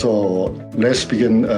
So let's begin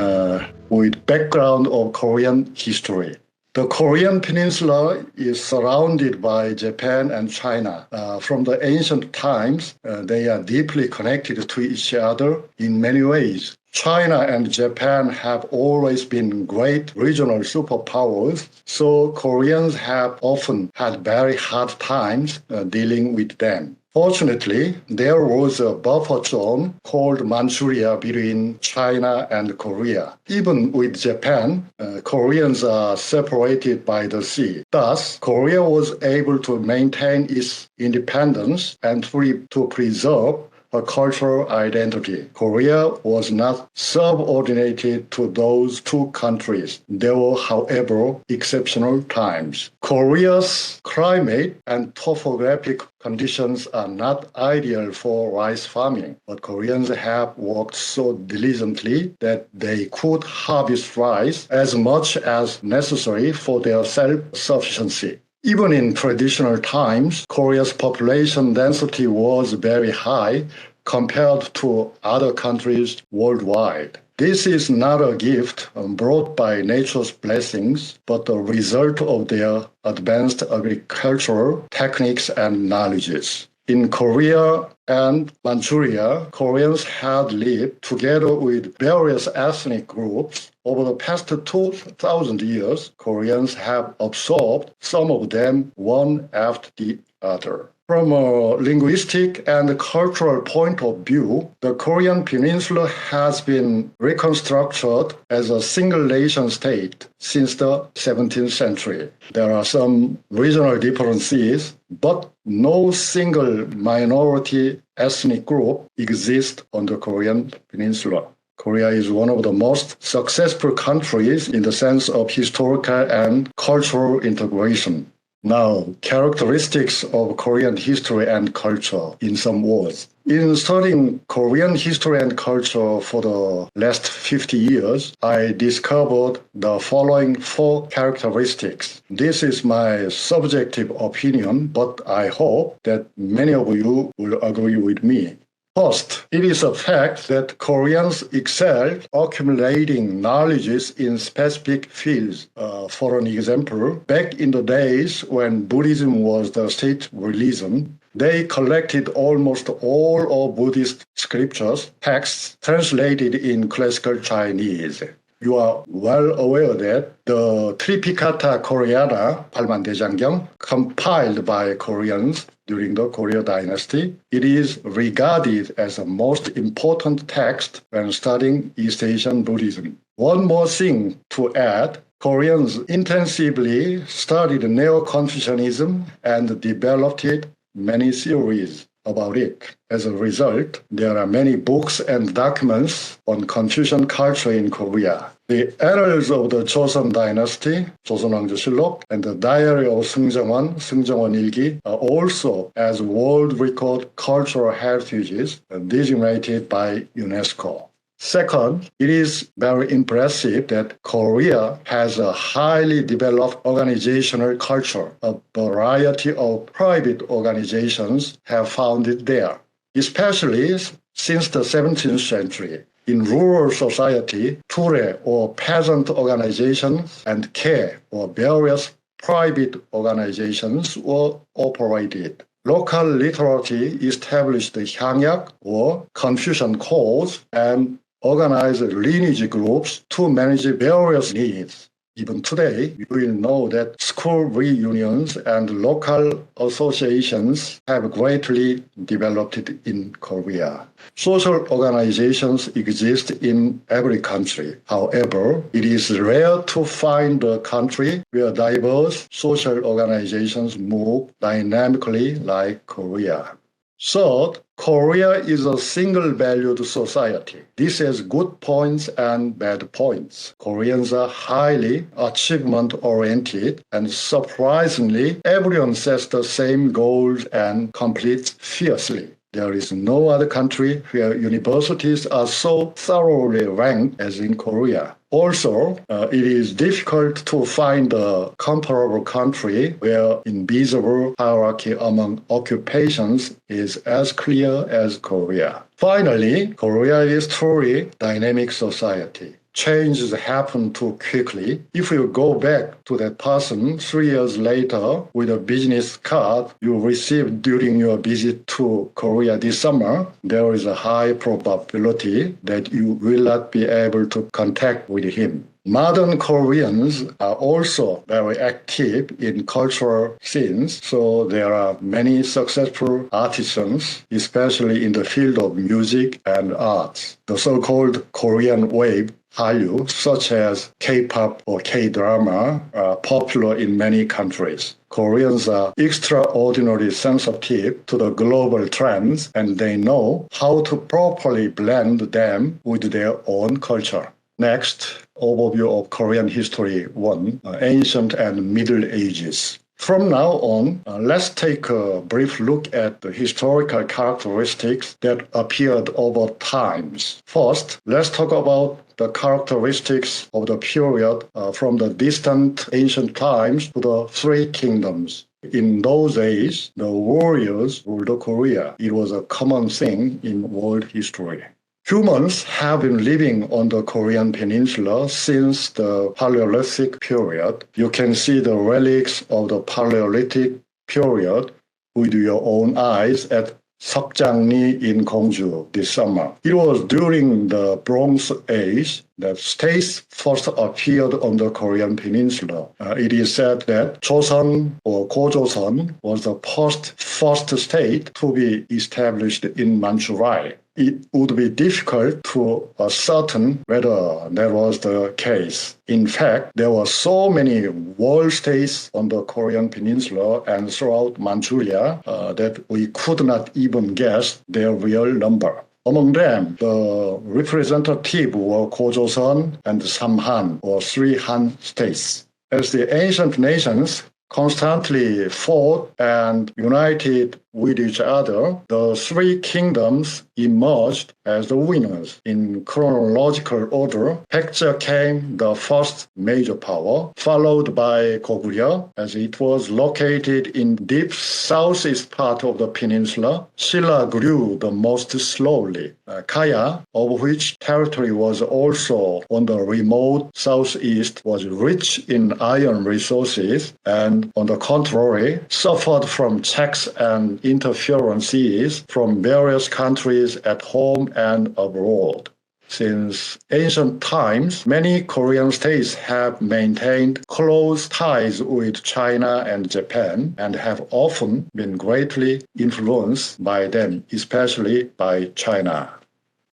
with background of Korean history. The Korean peninsula is surrounded by Japan and China. From the ancient times, they are deeply connected to each other in many ways. China and Japan have always been great regional superpowers, so Koreans have often had very hard times dealing with them. Fortunately, there was a buffer zone called Manchuria between China and Korea. Even with Japan, Koreans are separated by the sea. Thus, Korea was able to maintain its independence and to preserve her cultural identity. Korea was not subordinated to those two countries. There were, however, exceptional times. Korea's climate and topographic conditions are not ideal for rice farming, but Koreans have worked so diligently that they could harvest rice as much as necessary for their self-sufficiency. Even in traditional times, Korea's population density was very high compared to other countries worldwide. This is not a gift brought by nature's blessings, but the result of their advanced agricultural techniques and knowledges. In Korea and Manchuria, Koreans had lived together with various ethnic groups. Over the past 2,000 years, Koreans have absorbed some of them one after the other. From a linguistic and cultural point of view, the Korean peninsula has been reconstructed as a single nation state since the 17th century. There are some regional differences, but no single minority ethnic group exists on the Korean peninsula. Korea is one of the most successful countries in the sense of historical and cultural integration. Now, characteristics of Korean history and culture in some words. In studying Korean history and culture for the last 50 years, I discovered the following 4 characteristics. This is my subjective opinion, but I hope that many of you will agree with me. First, it is a fact that Koreans excel accumulating knowledges in specific fields. For an example, back in the days when Buddhism was the state religion, they collected almost all of Buddhist scriptures, texts translated in classical Chinese. You are well aware that the Tripitaka Koreana, Palman대장경, compiled by Koreans during the Goryeo dynasty, it is regarded as the most important text when studying East Asian Buddhism. One more thing to add, Koreans intensively studied Neo-Confucianism and developed many theories about it. As a result, there are many books and documents on Confucian culture in Korea. The Annals of the Joseon Dynasty, 조선왕조실록, and the Diary of Sungjong, Sungjong 일기 are also as world record cultural heritages designated by UNESCO. Second, it is very impressive that Korea has a highly developed organizational culture. A variety of private organizations have founded there, especially since the 17th century. In rural society, ture or peasant organizations and ke or various private organizations were operated. Local literati established the Hyangyak or Confucian codes and organized lineage groups to manage various needs. Even today, you will know that school reunions and local associations have greatly developed in Korea. Social organizations exist in every country. However, it is rare to find a country where diverse social organizations move dynamically like Korea. Third, Korea is a single-valued society. This has good points and bad points. Koreans are highly achievement-oriented, and surprisingly, everyone sets the same goals and competes fiercely. There is no other country where universities are so thoroughly ranked as in Korea. Also, it is difficult to find a comparable country where invisible hierarchy among occupations is as clear as Korea. Finally, Korea is truly dynamic society. Changes happen too quickly. If you go back to that person 3 years later with a business card you received during your visit to Korea this summer, there is a high probability that you will not be able to contact with him. Modern Koreans are also very active in cultural scenes, so there are many successful artisans, especially in the field of music and arts. The so-called Korean wave Hallyu, such as K-pop or K-drama, are popular in many countries. Koreans are extraordinarily sensitive to the global trends, and they know how to properly blend them with their own culture. Next, overview of Korean history 1, Ancient and Middle Ages. From now on, let's take a brief look at the historical characteristics that appeared over times. First, let's talk about the characteristics of the period from the distant ancient times to the Three Kingdoms. In those days, the warriors ruled Korea. It was a common thing in world history. Humans have been living on the Korean peninsula since the Paleolithic period. You can see the relics of the Paleolithic period with your own eyes at Sungjong in Kongju this summer. It was during the Bronze Age that states first appeared on the Korean peninsula. It is said that Joseon or Gojoseon was the first state to be established in Manchuria. It would be difficult to ascertain whether that was the case. In fact, there were so many walled states on the Korean peninsula and throughout Manchuria that we could not even guess their real number. Among them, the representative were Gojoseon and Samhan, or three Han states. As the ancient nations constantly fought and united with each other, the Three Kingdoms emerged as the winners. In chronological order, Paekche came the first major power, followed by Goguryeo, as it was located in deep southeast part of the peninsula. Silla grew the most slowly. Kaya, of which territory was also on the remote southeast, was rich in iron resources and, on the contrary, suffered from checks and interferences from various countries at home and abroad. Since ancient times, many Korean states have maintained close ties with China and Japan and have often been greatly influenced by them, especially by China.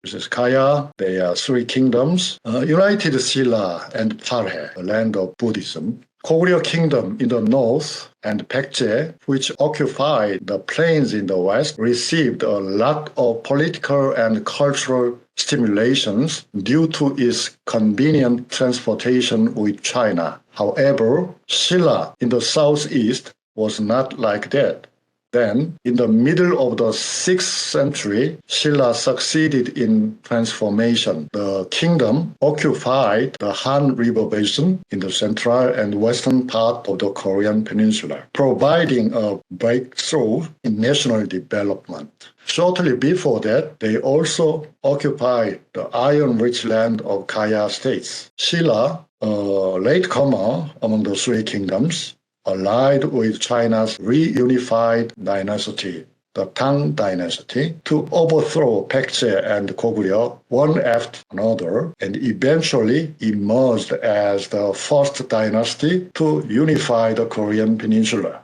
This is Kaya, they are Three Kingdoms, united Silla and Parhe, the land of Buddhism. Goguryeo Kingdom in the north and Baekje, which occupied the plains in the west, received a lot of political and cultural stimulations due to its convenient transportation with China. However, Silla in the southeast was not like that. Then, in the middle of the 6th century, Silla succeeded in transformation. The kingdom occupied the Han River basin in the central and western part of the Korean peninsula, providing a breakthrough in national development. Shortly before that, they also occupied the iron-rich land of Kaya states. Silla, a latecomer among the Three Kingdoms, allied with China's reunified dynasty, the Tang dynasty, to overthrow Paekche and Goguryeo one after another, and eventually emerged as the first dynasty to unify the Korean peninsula.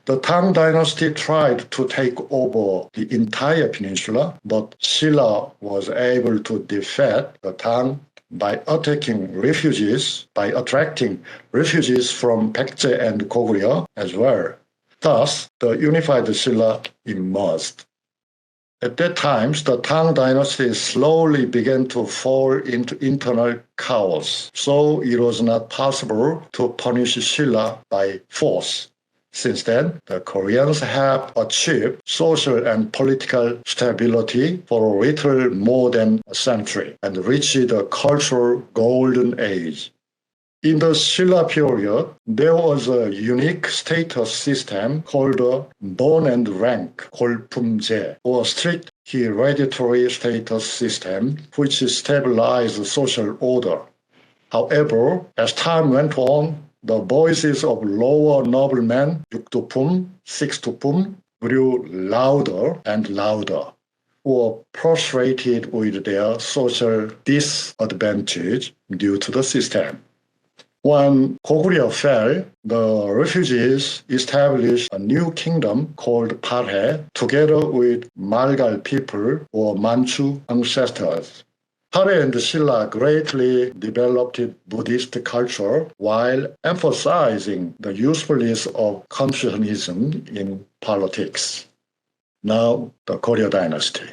The Tang dynasty tried to take over the entire peninsula, but Silla was able to defeat the Tang by attracting refugees from Paekche and Goguryeo as well. Thus, the unified Silla emerged. At that time, the Tang dynasty slowly began to fall into internal chaos, so it was not possible to punish Silla by force. Since then, the Koreans have achieved social and political stability for a little more than a century and reached the cultural golden age. In the Silla period, there was a unique status system called the born and rank 골품제, or strict hereditary status system, which stabilized social order. However, as time went on, the voices of lower noblemen, 6두품, 6두품, grew louder and louder, who were frustrated with their social disadvantage due to the system. When Goguryeo fell, the refugees established a new kingdom called Paekche together with Malgal people or Manchu ancestors. Paekche and Silla greatly developed Buddhist culture while emphasizing the usefulness of Confucianism in politics. Now, the Goryeo dynasty.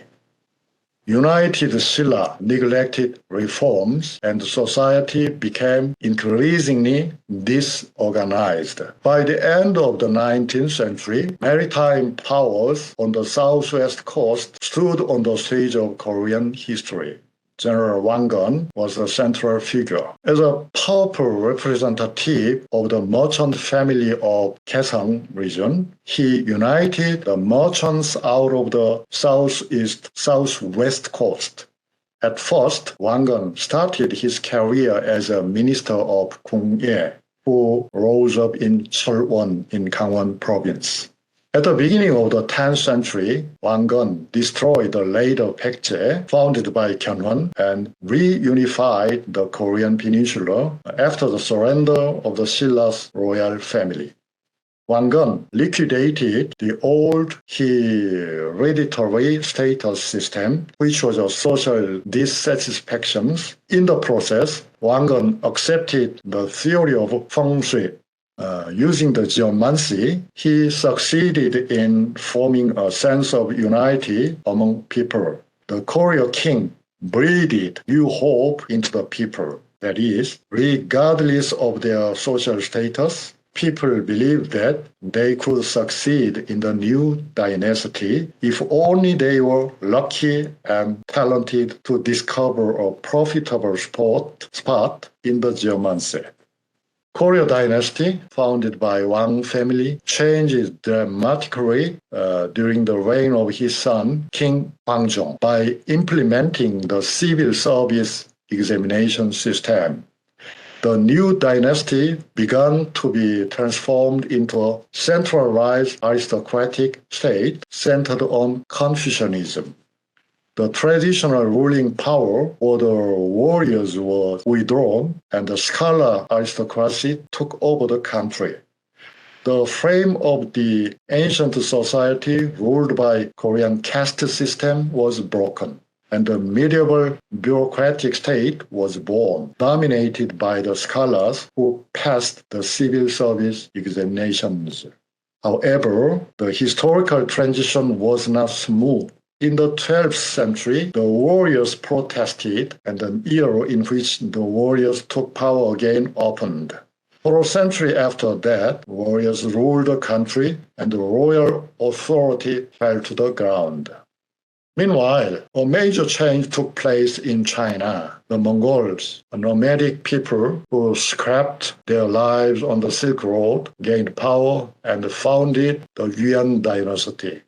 United Silla neglected reforms and society became increasingly disorganized. By the end of the 19th century, maritime powers on the southwest coast stood on the stage of Korean history. General Wangun was a central figure. As a powerful representative of the merchant family of Gyeongsang region, he united the merchants out of the southwest coast. At first, Wangun started his career as a minister of Gongye, who rose up in Cheolwon in Gangwon province. At the beginning of the 10th century, Wangun destroyed the later Paekche, founded by Gyeonwon, and reunified the Korean peninsula after the surrender of the Silla's royal family. Wangun liquidated the old hereditary status system, which was a social dissatisfaction. In the process, Wangun accepted the theory of feng shui. Using the geomancy, he succeeded in forming a sense of unity among people. The Goryeo king breathed new hope into the people. That is, regardless of their social status, people believed that they could succeed in the new dynasty if only they were lucky and talented to discover a profitable spot in the geomancy. Goryeo dynasty, founded by Wang family, changed dramatically during the reign of his son, King Kwangjong, by implementing the civil service examination system. The new dynasty began to be transformed into a centralized aristocratic state centered on Confucianism. The traditional ruling power or the warriors were withdrawn, and the scholar aristocracy took over the country. The frame of the ancient society ruled by Korean caste system was broken, and the medieval bureaucratic state was born, dominated by the scholars who passed the civil service examinations. However, the historical transition was not smooth. In the 12th century, the warriors protested, and an era in which the warriors took power again opened. For a century after that, warriors ruled the country, and the royal authority fell to the ground. Meanwhile, a major change took place in China. The Mongols, a nomadic people who scrapped their lives on the Silk Road, gained power and founded the Yuan dynasty.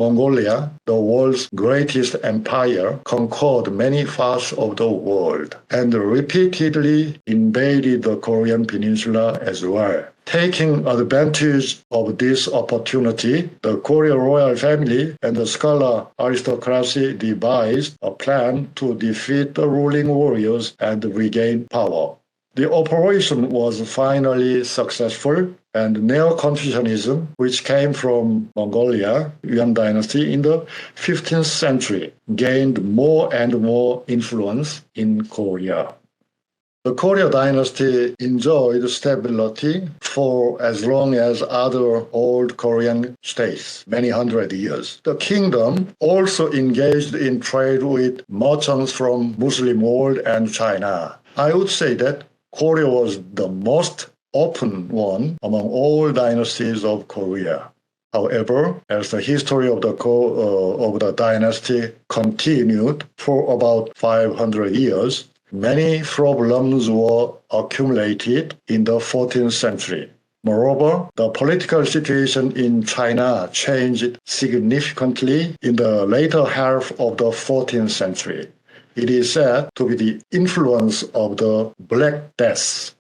Mongolia, the world's greatest empire, conquered many parts of the world and repeatedly invaded the Korean peninsula as well. Taking advantage of this opportunity, the Goryeo royal family and the scholar aristocracy devised a plan to defeat the ruling warriors and regain power. The operation was finally successful, and Neo-Confucianism, which came from Mongolia, Yuan dynasty, in the 15th century, gained more and more influence in Korea. The Goryeo dynasty enjoyed stability for as long as other old Korean states, many hundred years. The kingdom also engaged in trade with merchants from Muslim world and China. I would say that Goryeo was the most open one among all dynasties of Korea. However, as the history of the dynasty continued for about 500 years, many problems were accumulated in the 14th century. Moreover, the political situation in China changed significantly in the later half of the 14th century. It is said to be the influence of the Black Death.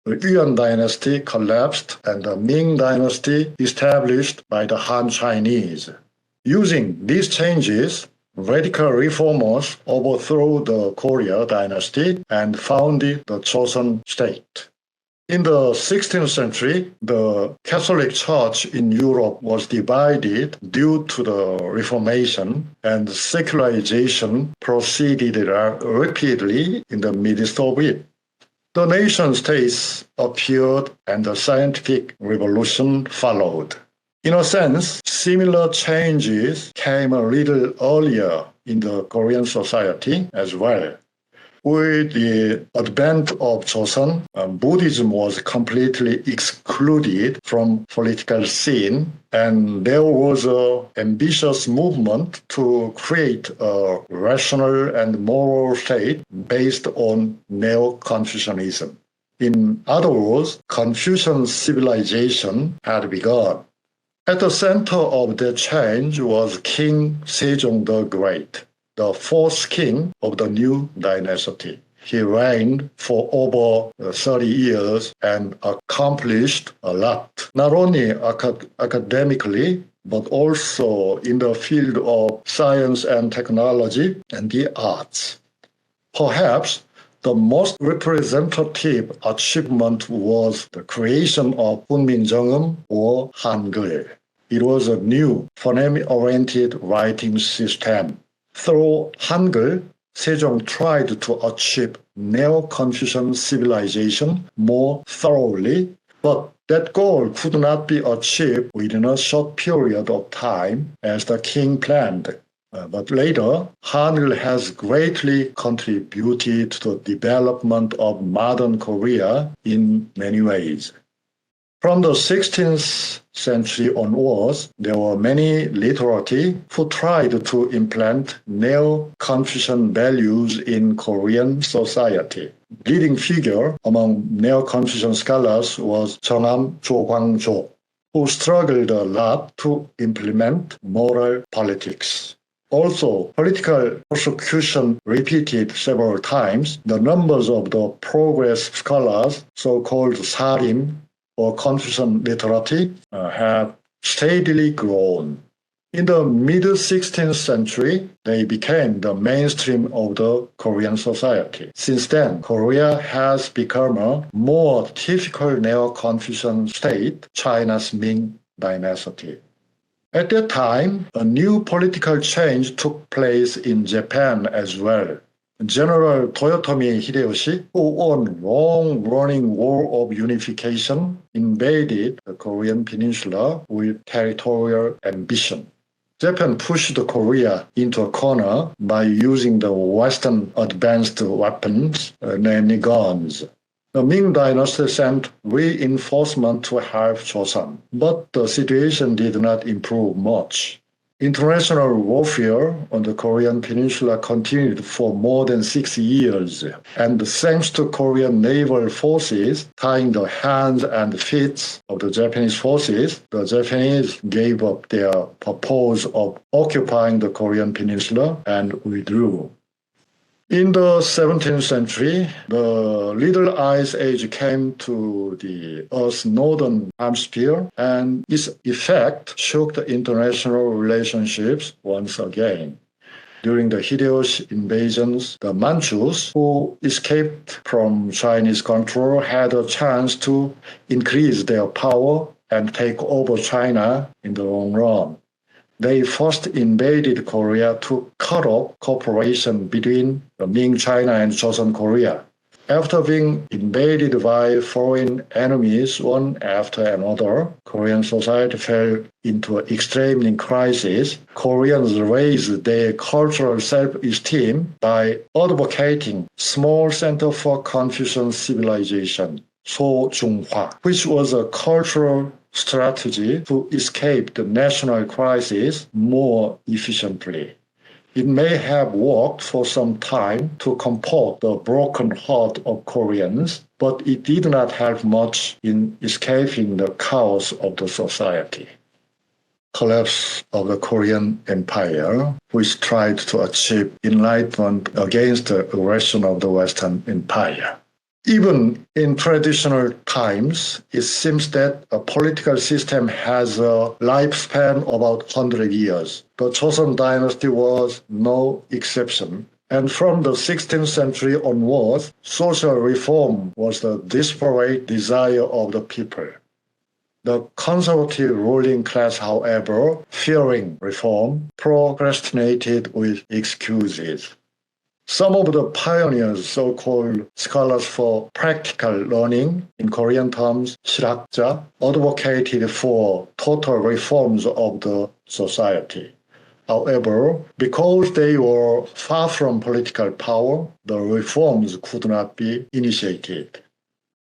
The Yuan dynasty collapsed and the Ming dynasty established by the Han Chinese. Using these changes, radical reformers overthrew the Koryo dynasty and founded the Joseon state. In the 16th century, the Catholic Church in Europe was divided due to the Reformation, and secularization proceeded rapidly in the midst of it. The nation-states appeared and the scientific revolution followed. In a sense, similar changes came a little earlier in the Korean society as well. With the advent of Joseon, Buddhism was completely excluded from political scene, and there was an ambitious movement to create a rational and moral state based on Neo-Confucianism. In other words, Confucian civilization had begun. At the center of the change was King Sejong the Great, the fourth king of the new dynasty. He reigned for over 30 years and accomplished a lot, not only academically, but also in the field of science and technology and the arts. Perhaps the most representative achievement was the creation of Hunminjeongeum or Hangul. It was a new phoneme-oriented writing system. Through Hangul, Sejong tried to achieve Neo-Confucian civilization more thoroughly, but that goal could not be achieved within a short period of time as the king planned. But later, Hangul has greatly contributed to the development of modern Korea in many ways. From the 16th century onwards, there were many literati who tried to implant Neo-Confucian values in Korean society. Leading figure among Neo-Confucian scholars was Jeongham Jo, who struggled a lot to implement moral politics. Also, political persecution repeated several times. The numbers of the progress scholars, so-called Sarim, or Confucian literati, have steadily grown. In the mid-16th century, they became the mainstream of the Korean society. Since then, Korea has become a more typical Neo-Confucian state, China's Ming dynasty. At that time, a new political change took place in Japan as well. General Toyotomi Hideyoshi, who won a long-running war of unification, invaded the Korean peninsula with territorial ambition. Japan pushed Korea into a corner by using the Western advanced weapons, namely guns. The Ming dynasty sent reinforcement to help Joseon, but the situation did not improve much. International warfare on the Korean peninsula continued for more than 6 years, and thanks to Korean naval forces tying the hands and feet of the Japanese forces, the Japanese gave up their purpose of occupying the Korean peninsula and withdrew. In the 17th century, the Little Ice Age came to the Earth's northern hemisphere, and its effect shook the international relationships once again. During the Hideyoshi invasions, the Manchus, who escaped from Chinese control, had a chance to increase their power and take over China in the long run. They first invaded Korea to cut off cooperation between Ming China and Joseon Korea. After being invaded by foreign enemies one after another, Korean society fell into an extreme crisis. Koreans raised their cultural self-esteem by advocating small center for Confucian civilization. Songjong, which was a cultural strategy to escape the national crisis more efficiently. It may have worked for some time to comfort the broken heart of Koreans, but it did not help much in escaping the chaos of the society. Collapse of the Korean Empire, which tried to achieve enlightenment against the aggression of the Western Empire. Even in traditional times, it seems that a political system has a lifespan of about 100 years. The Joseon dynasty was no exception. And from the 16th century onwards, social reform was the desperate desire of the people. The conservative ruling class, however, fearing reform, procrastinated with excuses. Some of the pioneers, so-called scholars for practical learning, in Korean terms, 실학자, advocated for total reforms of the society. However, because they were far from political power, the reforms could not be initiated.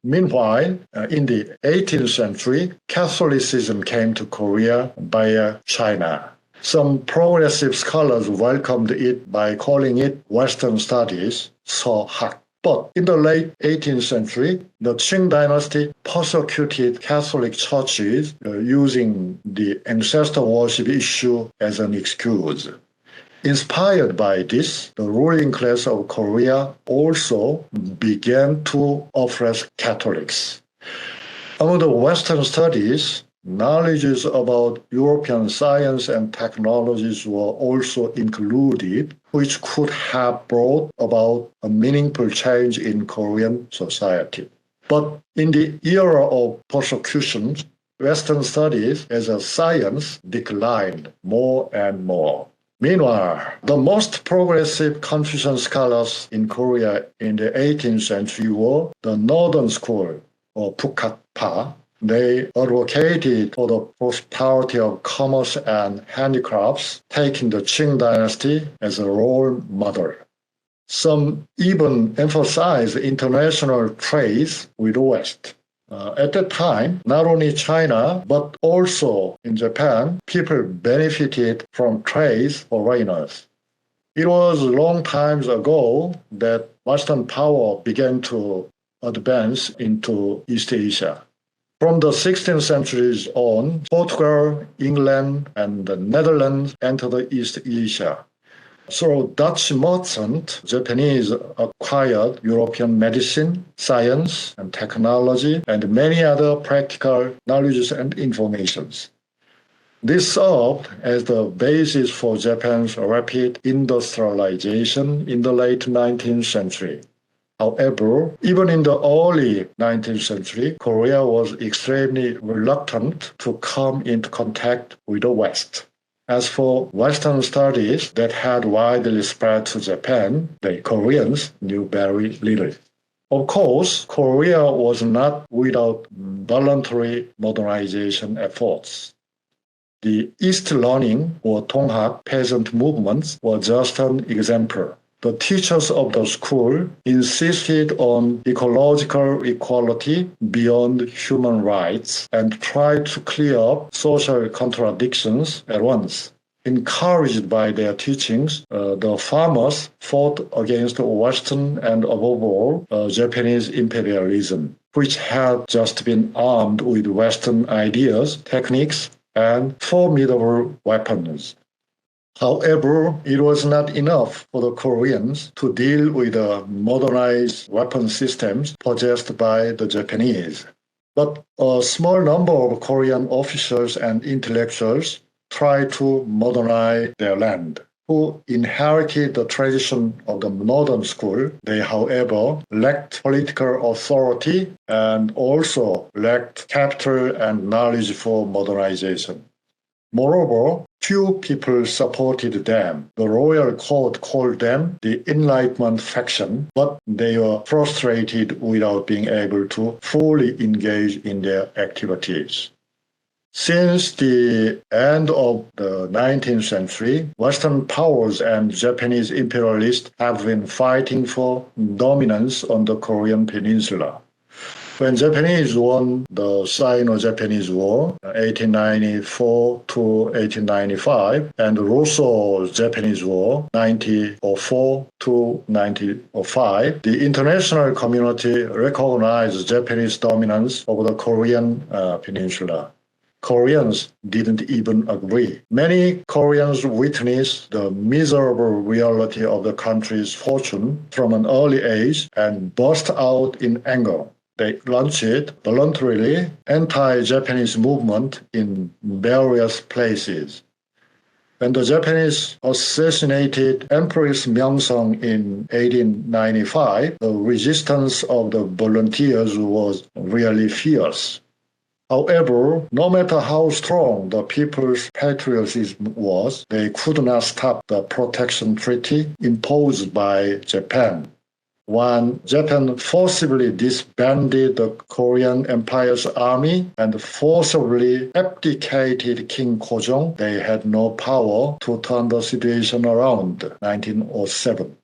Meanwhile, in the 18th century, Catholicism came to Korea via China. Some progressive scholars welcomed it by calling it Western Studies, 서학. But in the late 18th century, the Qing dynasty persecuted Catholic churches using the ancestor worship issue as an excuse. Inspired by this, the ruling class of Korea also began to oppress Catholics. Among the Western studies, knowledges about European science and technologies were also included, which could have brought about a meaningful change in Korean society. But in the era of persecution, Western studies as a science declined more and more. Meanwhile, the most progressive Confucian scholars in Korea in the 18th century were the Northern School, or Bukakpa. They advocated for the prosperity of commerce and handicrafts, taking the Qing dynasty as a role model. Some even emphasized international trade with the West. At that time, not only China, but also in Japan, people benefited from trade for foreigners. It was a long time ago that Western power began to advance into East Asia. From the 16th centuries on, Portugal, England, and the Netherlands entered East Asia. So Dutch merchants, Japanese acquired European medicine, science, and technology, and many other practical knowledges and informations. This served as the basis for Japan's rapid industrialization in the late 19th century. However, even in the early 19th century, Korea was extremely reluctant to come into contact with the West. As for Western studies that had widely spread to Japan, the Koreans knew very little. Of course, Korea was not without voluntary modernization efforts. The East Learning or Donghak peasant movements were just an example. The teachers of the school insisted on ecological equality beyond human rights and tried to clear up social contradictions at once. Encouraged by their teachings, the farmers fought against Western and above all, Japanese imperialism, which had just been armed with Western ideas, techniques, and formidable weapons. However, it was not enough for the Koreans to deal with the modernized weapon systems possessed by the Japanese. But a small number of Korean officials and intellectuals tried to modernize their land. Who inherited the tradition of the Northern School, they, however, lacked political authority and also lacked capital and knowledge for modernization. Moreover, few people supported them. The royal court called them the Enlightenment faction, but they were frustrated without being able to fully engage in their activities. Since the end of the 19th century, Western powers and Japanese imperialists have been fighting for dominance on the Korean peninsula. When Japanese won the Sino-Japanese War, 1894 to 1895, and Russo-Japanese War, 1904 to 1905, the international community recognized Japanese dominance over the Korean peninsula. Koreans didn't even agree. Many Koreans witnessed the miserable reality of the country's fortune from an early age and burst out in anger. They launched voluntarily anti-Japanese movement in various places. When the Japanese assassinated Empress Myeongsong in 1895, the resistance of the volunteers was really fierce. However, no matter how strong the people's patriotism was, they could not stop the protection treaty imposed by Japan. When Japan forcibly disbanded the Korean Empire's army and forcibly abdicated King Kojong, they had no power to turn the situation around. 1907.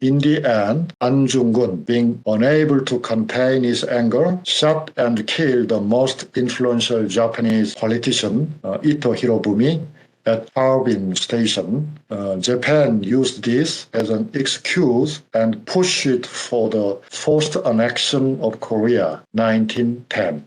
In the end, An Jung-gun, being unable to contain his anger, shot and killed the most influential Japanese politician, Ito Hirobumi, at Harbin Station. Japan used this as an excuse and pushed it for the forced annexion of Korea, 1910.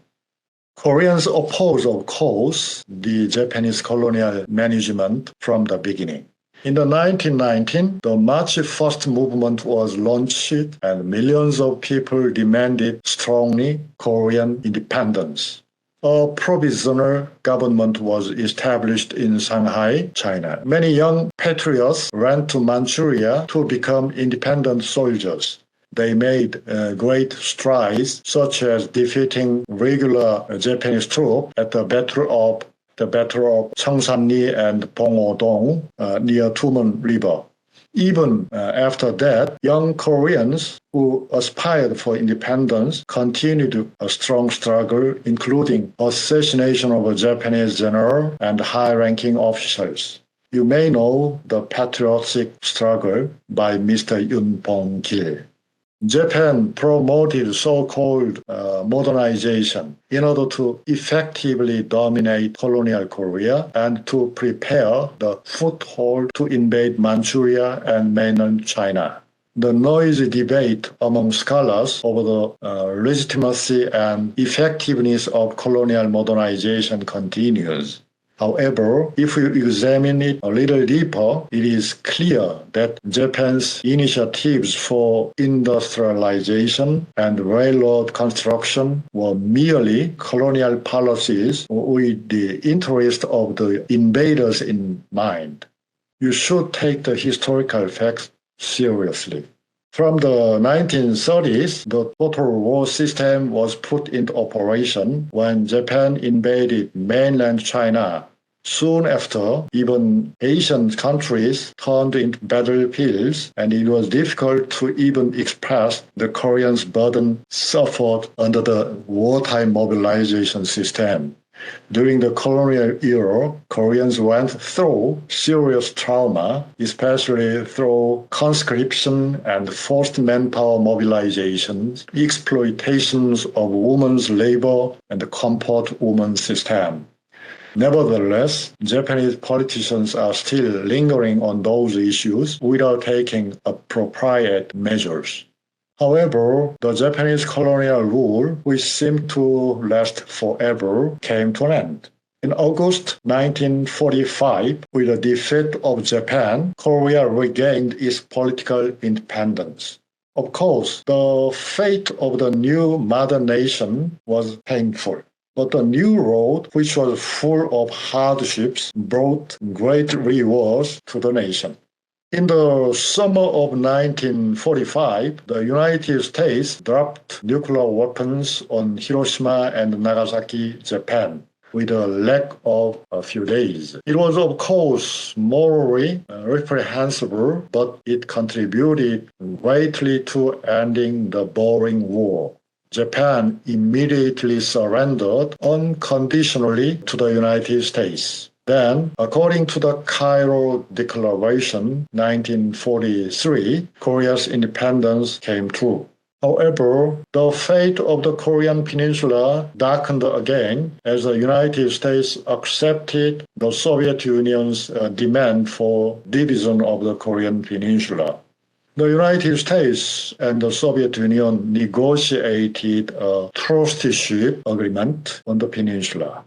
Koreans opposed, of course, the Japanese colonial management from the beginning. In the 1919, the March 1st movement was launched and millions of people demanded strongly Korean independence. A provisional government was established in Shanghai, China. Many young patriots ran to Manchuria to become independent soldiers. They made great strides, such as defeating regular Japanese troops at the Battle of Cheongsan-ri and Bongodong near Tumen River. Even after that, young Koreans who aspired for independence continued a strong struggle, including assassination of a Japanese general and high-ranking officials. You may know the patriotic struggle by Mr. Yoon Bong-gil. Japan promoted so-called modernization in order to effectively dominate colonial Korea and to prepare the foothold to invade Manchuria and mainland China. The noisy debate among scholars over the legitimacy and effectiveness of colonial modernization continues. However, if you examine it a little deeper, it is clear that Japan's initiatives for industrialization and railroad construction were merely colonial policies with the interest of the invaders in mind. You should take the historical facts seriously. From the 1930s, the total war system was put into operation when Japan invaded mainland China. Soon after, even Asian countries turned into battlefields, and it was difficult to even express the Koreans' burden suffered under the wartime mobilization system. During the colonial era, Koreans went through serious trauma, especially through conscription and forced manpower mobilizations, exploitations of women's labor, and the comfort woman system. Nevertheless, Japanese politicians are still lingering on those issues without taking appropriate measures. However, the Japanese colonial rule, which seemed to last forever, came to an end. In August 1945, with the defeat of Japan, Korea regained its political independence. Of course, the fate of the new modern nation was painful. But the new road, which was full of hardships, brought great rewards to the nation. In the summer of 1945, the United States dropped nuclear weapons on Hiroshima and Nagasaki, Japan, with a lack of a few days. It was, of course, morally reprehensible, but it contributed greatly to ending the boring war. Japan immediately surrendered unconditionally to the United States. Then, according to the Cairo Declaration, 1943, Korea's independence came true. However, the fate of the Korean peninsula darkened again as the United States accepted the Soviet Union's demand for division of the Korean peninsula. The United States and the Soviet Union negotiated a trusteeship agreement on the peninsula.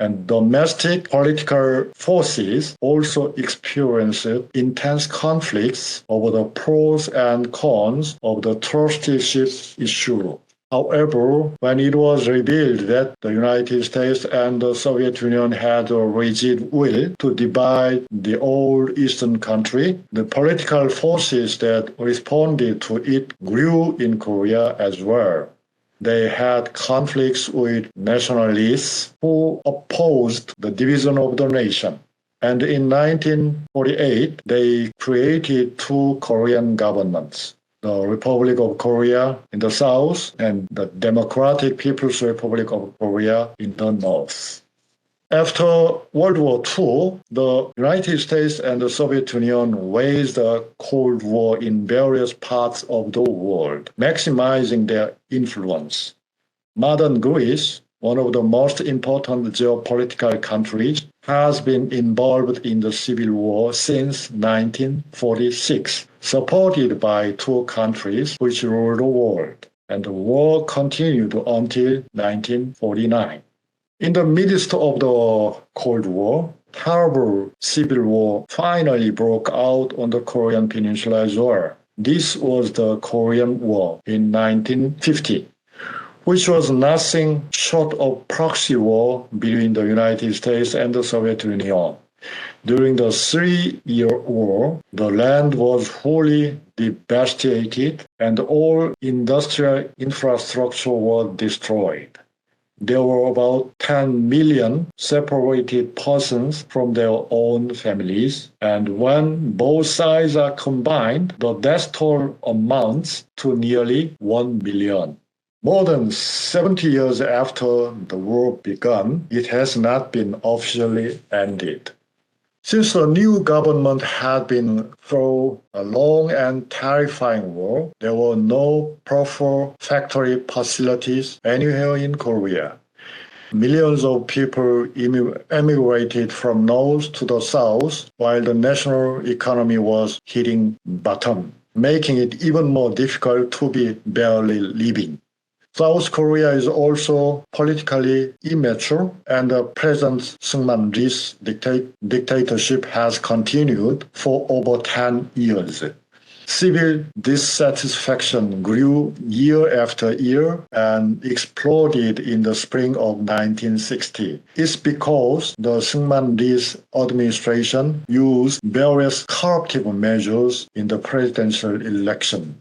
And domestic political forces also experienced intense conflicts over the pros and cons of the trusteeship issue. However, when it was revealed that the United States and the Soviet Union had a rigid will to divide the old Eastern country, the political forces that responded to it grew in Korea as well. They had conflicts with nationalists who opposed the division of the nation. And in 1948, they created two Korean governments, the Republic of Korea in the south and the Democratic People's Republic of Korea in the north. After World War II, the United States and the Soviet Union waged a Cold War in various parts of the world, maximizing their influence. Modern Greece, one of the most important geopolitical countries, has been involved in the civil war since 1946, supported by two countries which ruled the world, and the war continued until 1949. In the midst of the Cold War, terrible civil war finally broke out on the Korean peninsula as well. This was the Korean War in 1950, which was nothing short of proxy war between the United States and the Soviet Union. During the 3-year war, the land was wholly devastated and all industrial infrastructure was destroyed. There were about 10 million separated persons from their own families, and when both sides are combined, the death toll amounts to nearly 1 million. More than 70 years after the war began, it has not been officially ended. Since the new government had been through a long and terrifying war, there were no proper factory facilities anywhere in Korea. Millions of people emigrated from north to the south, while the national economy was hitting bottom, making it even more difficult to be barely living. South Korea is also politically immature, and the present Syngman Rhee's dictatorship has continued for over 10 years. Civil dissatisfaction grew year after year and exploded in the spring of 1960. It's because the Syngman Rhee's administration used various corruptive measures in the presidential election.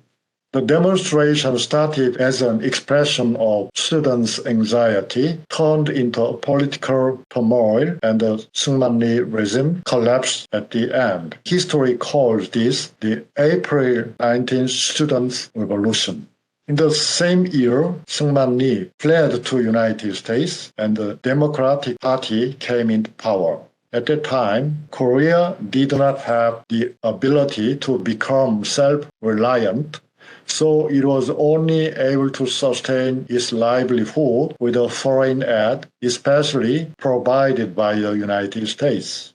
The demonstration started as an expression of students' anxiety, turned into political turmoil, and the Syngman Rhee regime collapsed at the end. History calls this the April 19th Students' Revolution. In the same year, Syngman Rhee fled to the United States, and the Democratic Party came into power. At that time, Korea did not have the ability to become self-reliant, so it was only able to sustain its livelihood with a foreign aid, especially provided by the United States.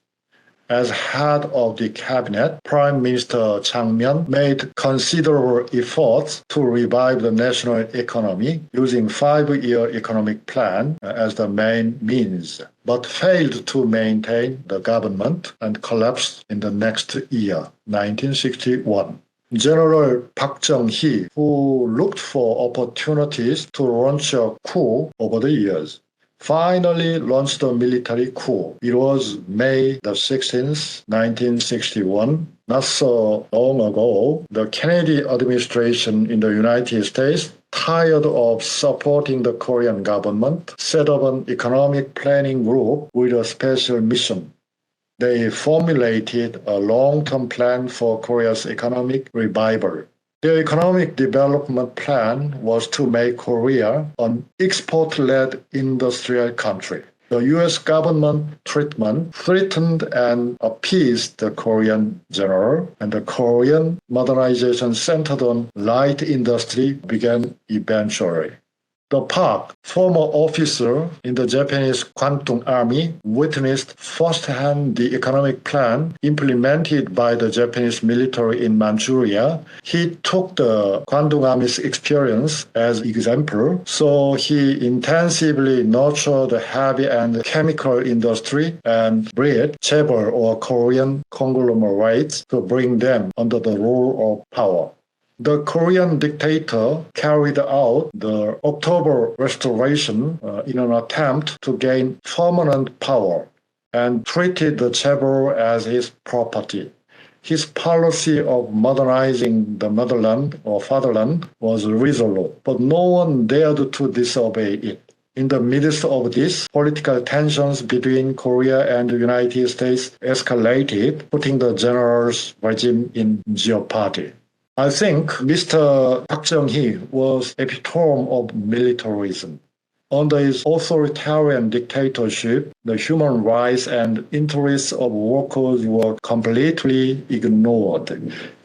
As head of the cabinet, Prime Minister Chang Myon made considerable efforts to revive the national economy using 5-year economic plan as the main means, but failed to maintain the government and collapsed in the next year, 1961. General Park Chung-hee, who looked for opportunities to launch a coup over the years, finally launched a military coup. It was May the 16th, 1961. Not so long ago, the Kennedy administration in the United States, tired of supporting the Korean government, set up an economic planning group with a special mission. They formulated a long-term plan for Korea's economic revival. Their economic development plan was to make Korea an export-led industrial country. The U.S. government treatment threatened and appeased the Korean general, and the Korean modernization centered on light industry began eventually. The Park, former officer in the Japanese Kwantung Army, witnessed firsthand the economic plan implemented by the Japanese military in Manchuria. He took the Kwantung Army's experience as example, so he intensively nurtured the heavy and chemical industry and bred chaebol or Korean conglomerates to bring them under the rule of power. The Korean dictator carried out the October Restoration in an attempt to gain permanent power and treated the chaebol as his property. His policy of modernizing the motherland or fatherland was resolute, but no one dared to disobey it. In the midst of this, political tensions between Korea and the United States escalated, putting the general's regime in jeopardy. I think Mr. Park Chung-hee was epitome of militarism. Under his authoritarian dictatorship, the human rights and interests of workers were completely ignored.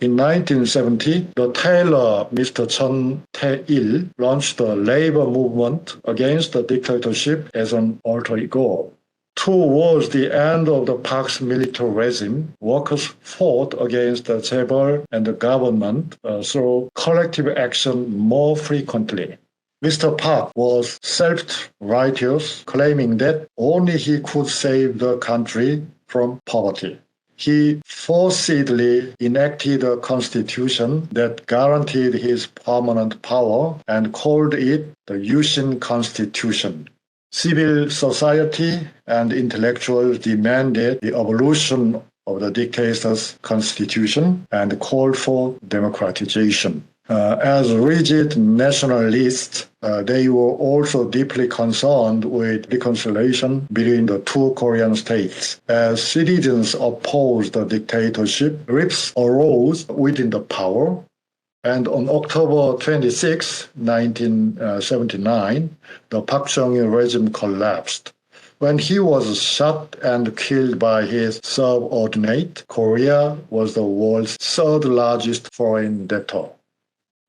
In 1970, the tailor Mr. Chun Tae-il launched the labor movement against the dictatorship as an alter ego. Towards the end of the Park's military regime, workers fought against the chaebol and the government through collective action more frequently. Mr. Park was self-righteous, claiming that only he could save the country from poverty. He forcibly enacted a constitution that guaranteed his permanent power and called it the Yushin Constitution. Civil society and intellectuals demanded the abolition of the dictator's constitution and called for democratization. As rigid nationalists, they were also deeply concerned with reconciliation between the two Korean states. As citizens opposed the dictatorship, rifts arose within the power. And on October 26, 1979, the Park Chung-hee regime collapsed. When he was shot and killed by his subordinate, Korea was the world's third largest foreign debtor.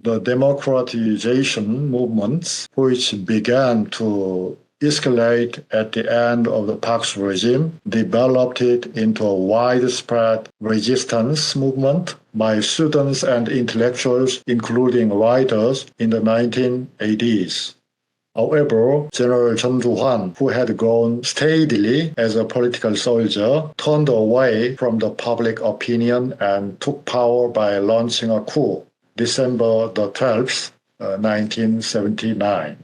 The democratization movements, which began to escalate at the end of the Park's regime, developed it into a widespread resistance movement by students and intellectuals, including writers, in the 1980s. However, General Chun Doo-hwan, who had grown steadily as a political soldier, turned away from the public opinion and took power by launching a coup, December the 12th, 1979.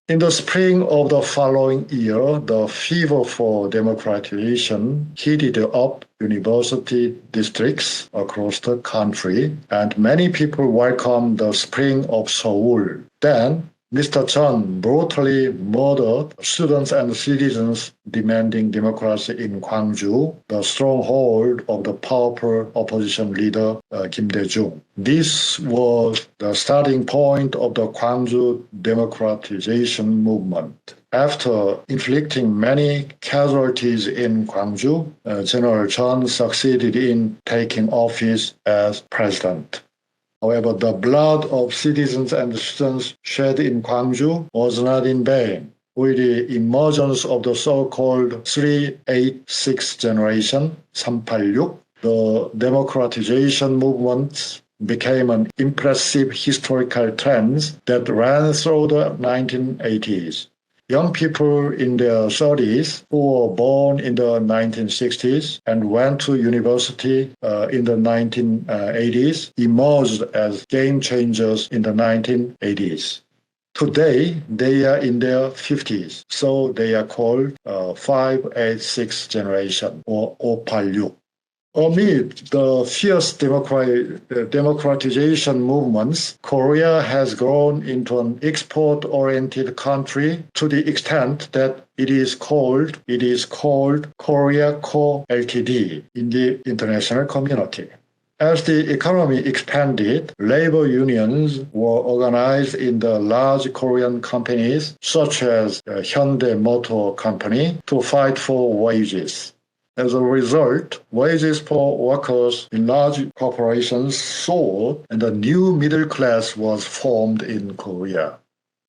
In the spring of the following year, the fever for democratization heated up university districts across the country, and many people welcomed the spring of Seoul. Then, Mr. Chun brutally murdered students and citizens demanding democracy in Kongju, the stronghold of the powerful opposition leader Kim Dae-jung. This was the starting point of the Kongju democratization movement. After inflicting many casualties in Kongju, General Chun succeeded in taking office as president. However, the blood of citizens and students shed in Kongju was not in vain. With the emergence of the so-called 386 generation, 386, the democratization movement became an impressive historical trend that ran through the 1980s. Young people in their 30s who were born in the 1960s and went to university in the 1980s emerged as game changers in the 1980s. Today, they are in their 50s, so they are called 586 generation or 586. Amid the fierce democratization movements, Korea has grown into an export-oriented country to the extent that it is called Korea Co. Ltd. in the international community. As the economy expanded, labor unions were organized in the large Korean companies such as Hyundai Motor Company to fight for wages. As a result, wages for workers in large corporations soared and a new middle class was formed in Korea.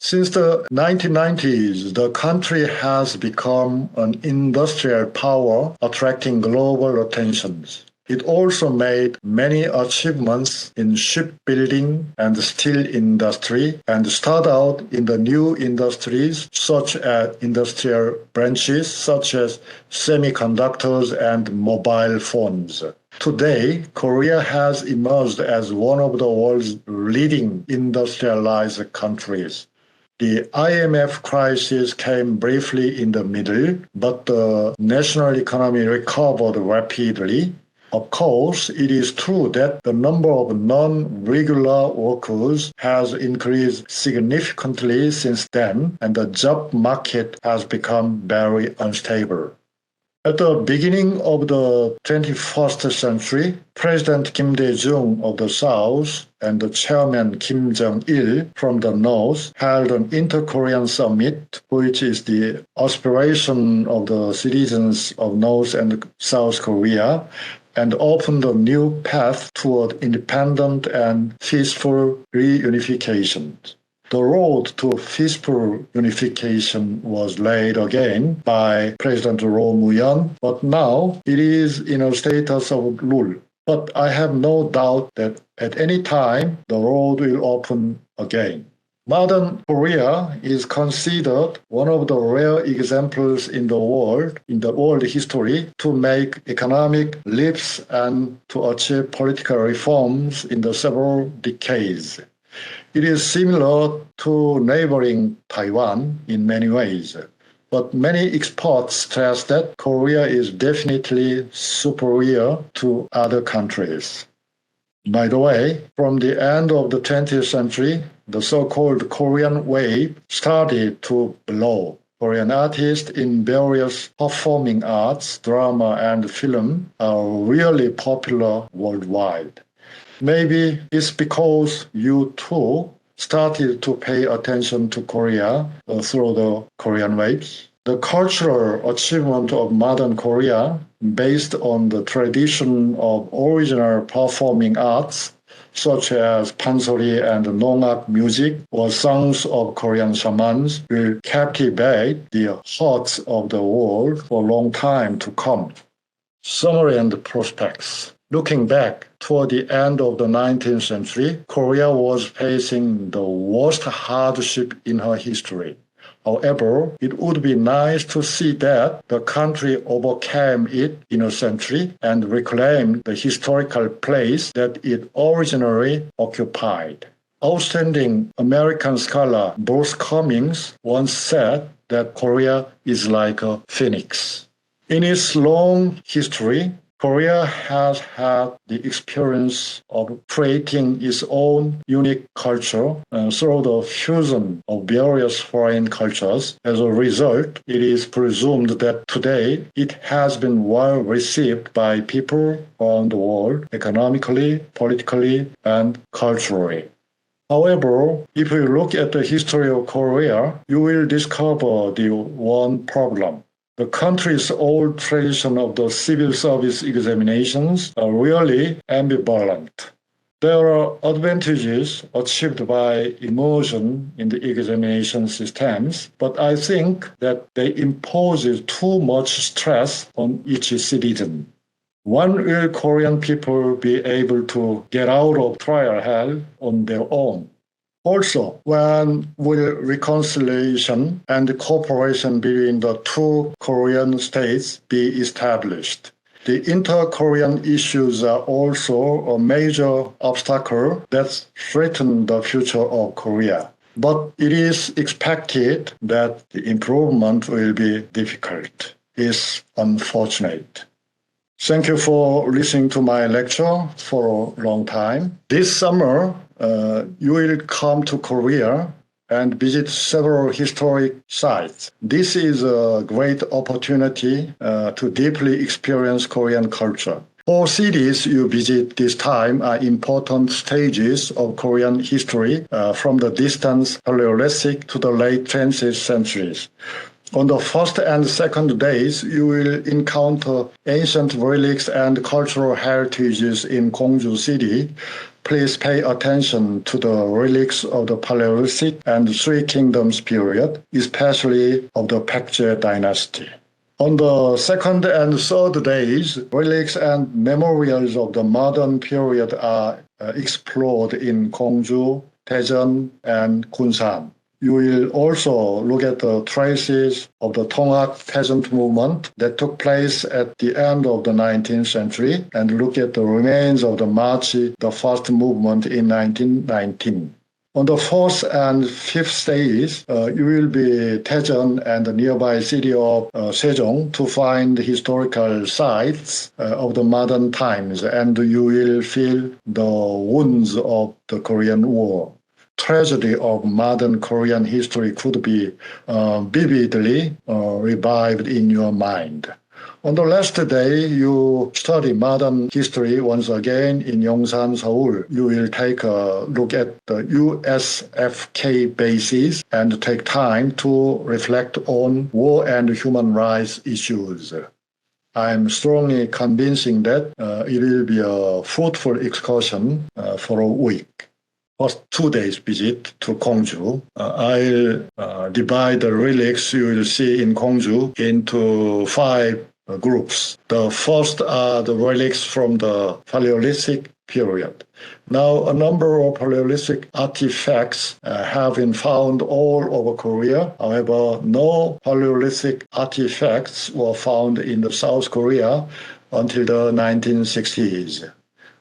Since the 1990s, the country has become an industrial power attracting global attentions. It also made many achievements in shipbuilding and steel industry and started out in the new industries such as industrial branches such as semiconductors and mobile phones. Today, Korea has emerged as one of the world's leading industrialized countries. The IMF crisis came briefly in the middle, but the national economy recovered rapidly. Of course, it is true that the number of non-regular workers has increased significantly since then, and the job market has become very unstable. At the beginning of the 21st century, President Kim Dae-jung of the South and the Chairman Kim Jong-il from the North held an inter-Korean summit, which is the aspiration of the citizens of North and South Korea, and opened a new path toward independent and peaceful reunification. The road to peaceful unification was laid again by President Roh Moo-hyun, but now it is in a status of lull. But I have no doubt that at any time the road will open again. Modern Korea is considered one of the rare examples in the world history to make economic leaps and to achieve political reforms in the several decades. It is similar to neighboring Taiwan in many ways, but many experts stress that Korea is definitely superior to other countries. By the way, from the end of the 20th century, the so-called Korean wave started to blow. Korean artists in various performing arts, drama, and film are really popular worldwide. Maybe it's because you too started to pay attention to Korea through the Korean waves. The cultural achievement of modern Korea, based on the tradition of original performing arts, such as pansori and nongak music or songs of Korean shamans, will captivate the hearts of the world for a long time to come. Summary and prospects. Looking back toward the end of the 19th century, Korea was facing the worst hardship in her history. However, it would be nice to see that the country overcame it in a century and reclaimed the historical place that it originally occupied. Outstanding American scholar Bruce Cummings once said that Korea is like a phoenix. In its long history, Korea has had the experience of creating its own unique culture through the fusion of various foreign cultures. As a result, it is presumed that today it has been well received by people around the world, economically, politically, and culturally. However, if you look at the history of Korea, you will discover the one problem. The country's old tradition of the civil service examinations are really ambivalent. There are advantages achieved by immersion in the examination systems, but I think that they impose too much stress on each citizen. When will Korean people be able to get out of trial hell on their own? Also, when will reconciliation and cooperation between the two Korean states be established? The inter-Korean issues are also a major obstacle that threaten the future of Korea. But it is expected that the improvement will be difficult. It's unfortunate. Thank you for listening to my lecture for a long time. This summer, you will come to Korea and visit several historic sites. This is a great opportunity to deeply experience Korean culture. Four cities you visit this time are important stages of Korean history from the distant Paleolithic to the late 20th centuries. On the first and second days, you will encounter ancient relics and cultural heritages in Kongju city. Please pay attention to the relics of the Paleolithic and Three Kingdoms period, especially of the Paekche dynasty. On the second and third days, relics and memorials of the modern period are explored in Kongju, Daejeon, and Kunsan. You will also look at the traces of the Tongak peasant movement that took place at the end of the 19th century and look at the remains of the Machi, the first movement in 1919. On the fourth and fifth days, you will be Taejån and the nearby city of Sungjong to find historical sites of the modern times, and you will feel the wounds of the Korean War. Tragedy of modern Korean history could be vividly revived in your mind. On the last day, you study modern history once again in Yongsan, Seoul. You will take a look at the USFK bases and take time to reflect on war and human rights issues. I'm strongly convincing that it will be a fruitful excursion for a week. First 2 days visit to Kongju. I'll divide the relics you will see in Kongju into 5 groups. The first are the relics from the Paleolithic period. Now, a number of Paleolithic artifacts have been found all over Korea. However, no Paleolithic artifacts were found in the South Korea until the 1960s.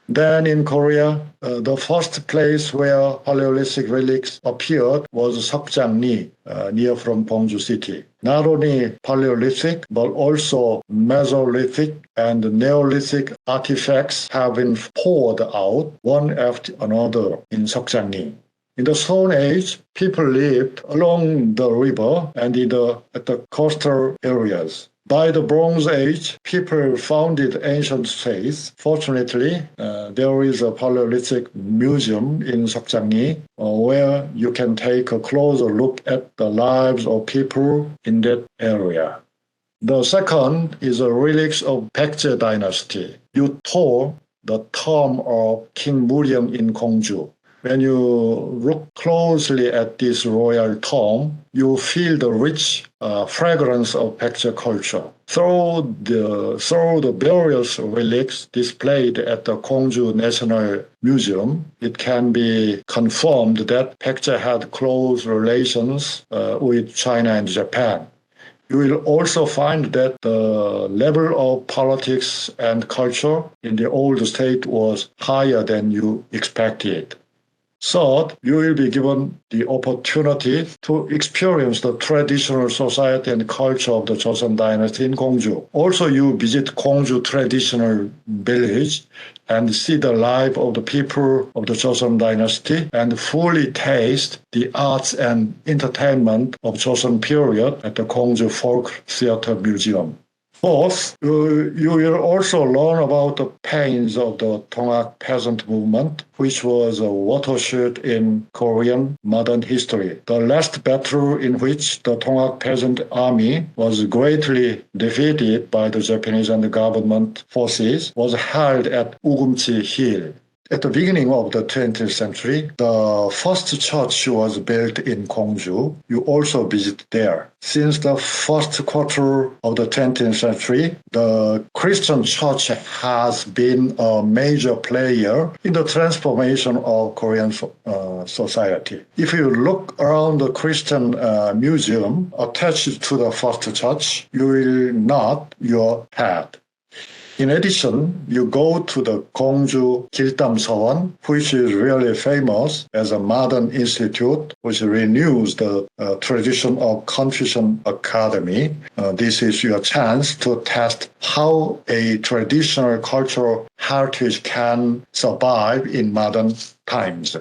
Then in Korea, the first place where Paleolithic relics appeared was Sungjong, near from Kongju city. Not only Paleolithic, but also Mesolithic and Neolithic artifacts have been poured out one after another in Sungjong. In the Stone Age, people lived along the river and at the coastal areas. By the Bronze Age, people founded ancient cities. Fortunately, there is a Paleolithic museum in Sungjong where you can take a closer look at the lives of people in that area. The second is the relics of Baekje dynasty. You tour the tomb of King Muryong in Kongju. When you look closely at this royal tomb, you feel the rich fragrance of Paekche culture. Through the various relics displayed at the Kongju National Museum, it can be confirmed that Paekche had close relations with China and Japan. You will also find that the level of politics and culture in the old state was higher than you expected. Third, you will be given the opportunity to experience the traditional society and culture of the Joseon dynasty in Kongju. Also, you visit Kongju traditional village and see the life of the people of the Joseon dynasty and fully taste the arts and entertainment of Joseon period at the Kongju Folk Theater Museum. Fourth, you will also learn about the pains of the Tongak peasant movement, which was a watershed in Korean modern history. The last battle in which the Tongak peasant army was greatly defeated by the Japanese and the government forces was held at Ugumchi Hill. At the beginning of the 20th century, the first church was built in Kongju. You also visit there. Since the first quarter of the 20th century, the Christian church has been a major player in the transformation of Korean society. If you look around the Christian museum attached to the first church, you will nod your head. In addition, you go to the Kongju Gildam Seowon, which is really famous as a modern institute which renews the tradition of Confucian Academy. This is your chance to test how a traditional cultural heritage can survive in modern times.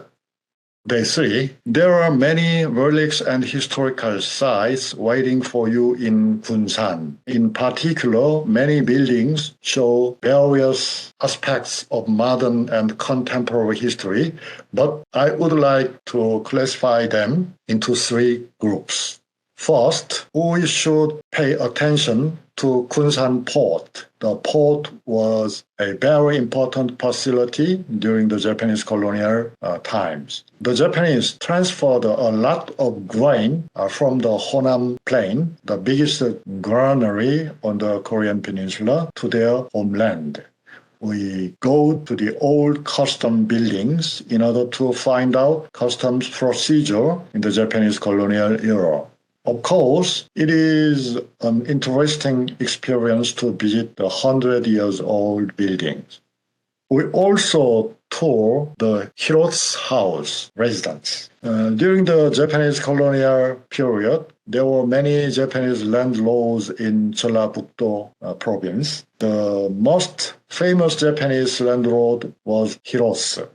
Day 3. There are many relics and historical sites waiting for you in Kunsan. In particular, many buildings show various aspects of modern and contemporary history, but I would like to classify them into 3 groups. First, we should pay attention to Kunsan Port. The port was a very important facility during the Japanese colonial times. The Japanese transferred a lot of grain from the Honam Plain, the biggest granary on the Korean peninsula, to their homeland. We go to the old custom buildings in order to find out customs procedure in the Japanese colonial era. Of course, it is an interesting experience to visit the 100-year-old buildings. We also tour the Hirose House residence. During the Japanese colonial period, there were many Japanese landlords in Jeollabuk-do province. The most famous Japanese landlord was Hirose.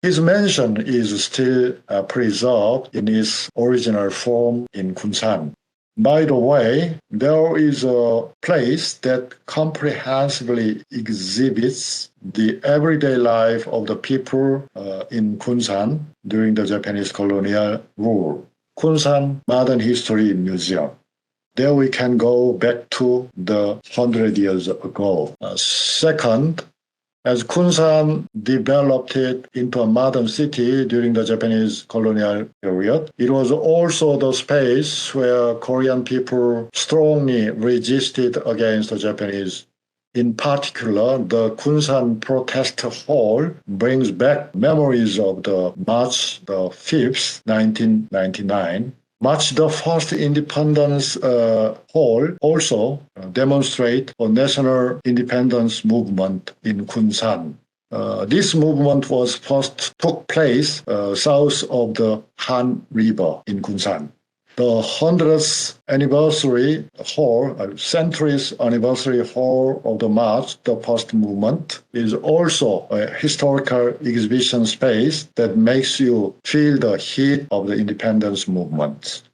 His mansion is still preserved in its original form in Kunsan. By the way, there is a place that comprehensively exhibits the everyday life of the people in Kunsan during the Japanese colonial rule. Kunsan Modern History Museum. There we can go back to the 100 years ago. Second, as Kunsan developed it into a modern city during the Japanese colonial period, it was also the space where Korean people strongly resisted against the Japanese. In particular, the Kunsan Protest Hall brings back memories of the March the 5th, 1999. March the 1st Independence Hall also demonstrate a national independence movement in Kunsan. This movement was first took place south of the Han River in Kunsan. The 100th anniversary hall, centuries anniversary hall of the March, the first movement, is also a historical exhibition space that makes you feel the heat of the independence movement.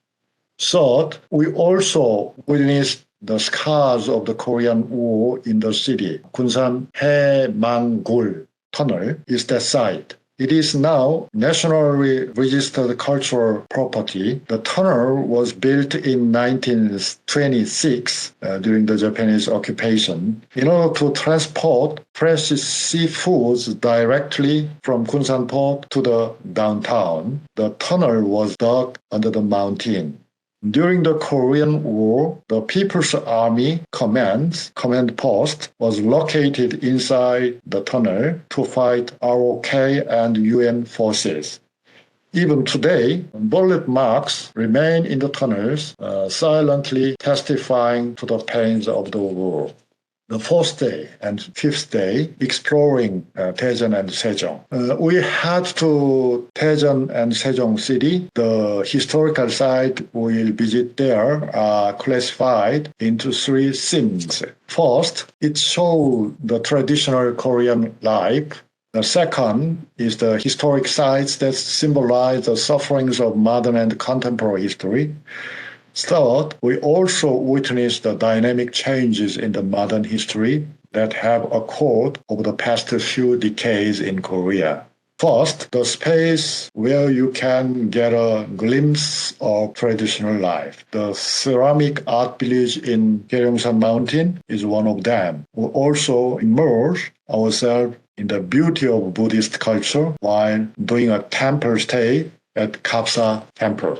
Third, we also witnessed the scars of the Korean War in the city. Kunsan Haemangul Tunnel is that site. It is now nationally registered cultural property. The tunnel was built in 1926 during the Japanese occupation in order to transport fresh seafoods directly from Kunsan Port to the downtown. The tunnel was dug under the mountain. During the Korean War, the People's Army command post was located inside the tunnel to fight ROK and UN forces. Even today, bullet marks remain in the tunnels, silently testifying to the pains of the war. The 4th day and 5th day, exploring Daejeon and Taejån. We head to Daejeon and Taejån city. The historical site we'll visit there are classified into 3 scenes. First, it shows the traditional Korean life. The second is the historic sites that symbolize the sufferings of modern and contemporary history. Third, we also witness the dynamic changes in the modern history that have occurred over the past few decades in Korea. First, the space where you can get a glimpse of traditional life. The ceramic art village in Gyeongsan Mountain is one of them. We also immerse ourselves in the beauty of Buddhist culture while doing a temple stay at Kapsa Temple.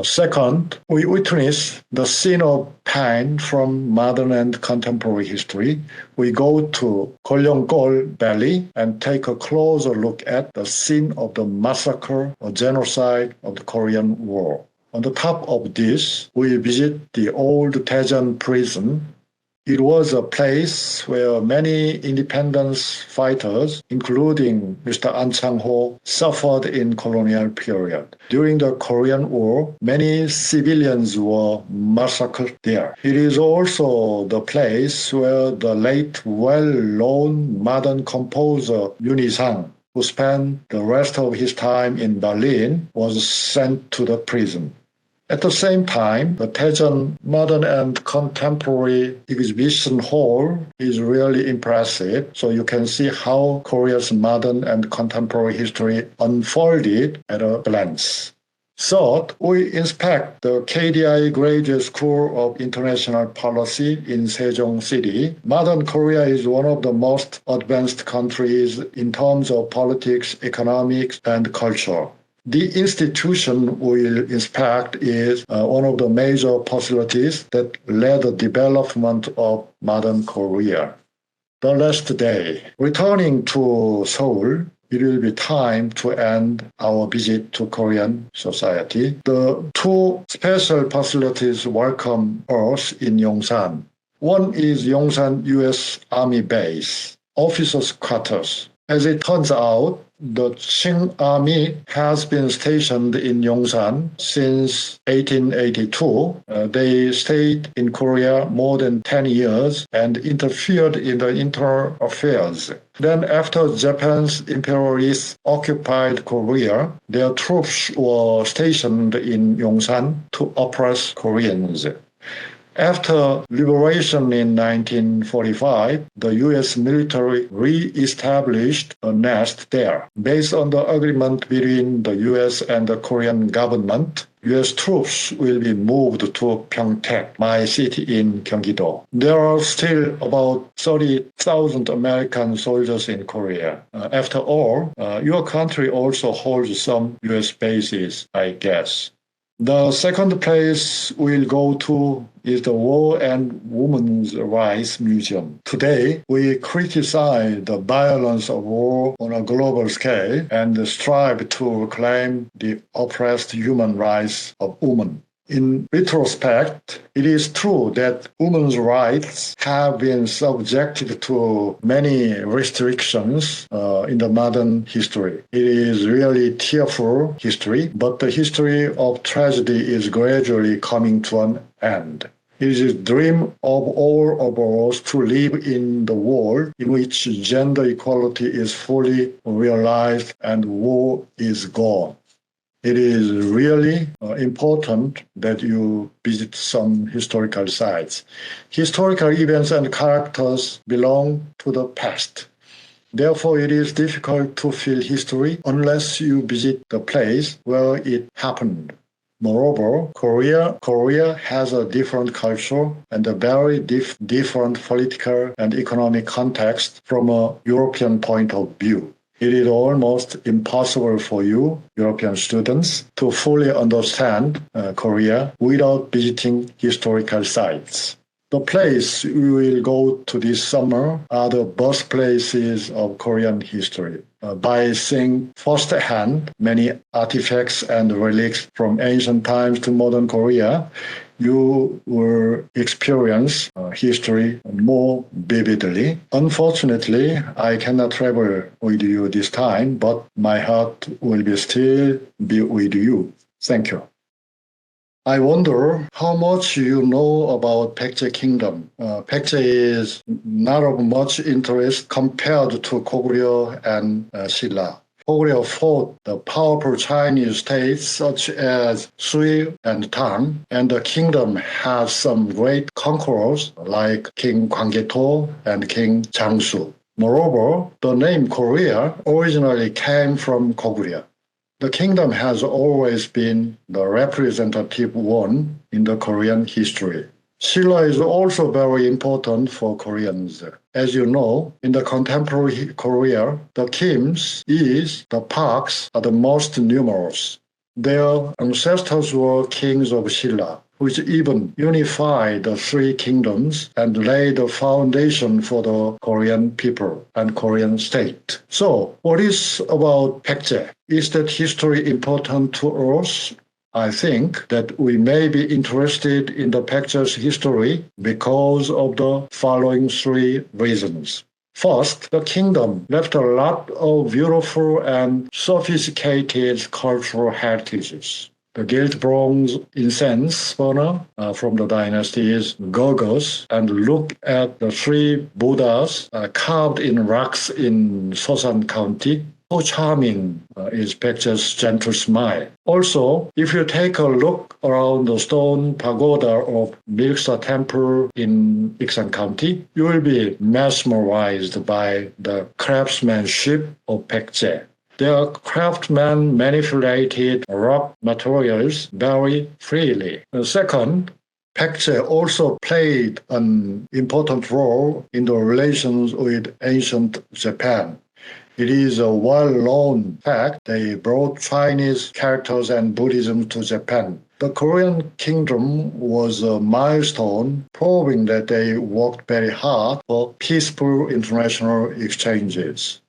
Second, we witness the scene of pain from modern and contemporary history. We go to Gollyeonggol Valley and take a closer look at the scene of the massacre or genocide of the Korean War. On the top of this, we visit the old Daejeon prison. It was a place where many independence fighters, including Mr. An Chang-ho, suffered in colonial period. During the Korean War, many civilians were massacred there. It is also the place where the late well-known modern composer Yoon Il-sung who spent the rest of his time in Berlin, was sent to the prison. At the same time, the Taejån Modern and Contemporary Exhibition Hall is really impressive, so you can see how Korea's modern and contemporary history unfolded at a glance. Third, we inspect the KDI Graduate School of International Policy in Sejong City. Modern Korea is one of the most advanced countries in terms of politics, economics, and culture. The institution we'll inspect is one of the major facilities that led the development of modern Korea. The last day, returning to Seoul, it will be time to end our visit to Korean society. The two special facilities welcome us in Yongsan. One is Yongsan U.S. Army Base, officers' quarters. As it turns out, the Qing Army has been stationed in Yongsan since 1882. They stayed in Korea more than 10 years and interfered in the internal affairs. Then after Japan's imperialists occupied Korea, their troops were stationed in Yongsan to oppress Koreans. After liberation in 1945, the U.S. military re-established a nest there. Based on the agreement between the U.S. and the Korean government, U.S. troops will be moved to Pyeongtaek, my city in Gyeonggi-do. There are still about 30,000 American soldiers in Korea. After all, your country also holds some U.S. bases, I guess. The second place we'll go to is the War and Women's Rights Museum. Today, we criticize the violence of war on a global scale and strive to reclaim the oppressed human rights of women. In retrospect, it is true that women's rights have been subjected to many restrictions in the modern history. It is really tearful history, but the history of tragedy is gradually coming to an end. It is a dream of all of us to live in the world in which gender equality is fully realized and war is gone. It is really important that you visit some historical sites. Historical events and characters belong to the past. Therefore, it is difficult to feel history unless you visit the place where it happened. Moreover, Korea has a different culture and a very different political and economic context from a European point of view. It is almost impossible for you, European students, to fully understand Korea without visiting historical sites. The place we will go to this summer are the birthplaces of Korean history. By seeing firsthand many artifacts and relics from ancient times to modern Korea, you will experience history more vividly. Unfortunately, I cannot travel with you this time, but my heart will still be with you. Thank you. I wonder how much you know about Paekche Kingdom. Paekche is not of much interest compared to Goguryeo and Silla. Goguryeo fought the powerful Chinese states such as Sui and Tang, and the kingdom has some great conquerors like King Gwanggaeto and King Jangsu. Moreover, the name Korea originally came from Goguryeo. The kingdom has always been the representative one in the Korean history. Silla is also very important for Koreans. As you know, in the contemporary Korea, the Kims, the Parks are the most numerous. Their ancestors were kings of Silla, which even unified the three kingdoms and laid the foundation for the Korean people and Korean state. So, what is about Paekche? Is that history important to us? I think that we may be interested in the Paekche's history because of the following three reasons. First, the kingdom left a lot of beautiful and sophisticated cultural heritages. The gilt bronze incense burner from the dynasties Goguryeo, and look at the three Buddhas carved in rocks in Seosan County. So charming is Paekche's gentle smile. Also, if you take a look around the stone pagoda of Milksa Temple in Iksan County, you will be mesmerized by the craftsmanship of Paekche. Their craftsmen manipulated rock materials very freely. Second, Paekche also played an important role in the relations with ancient Japan. It is a well-known fact they brought Chinese characters and Buddhism to Japan. The Korean kingdom was a milestone, proving that they worked very hard for peaceful international exchanges.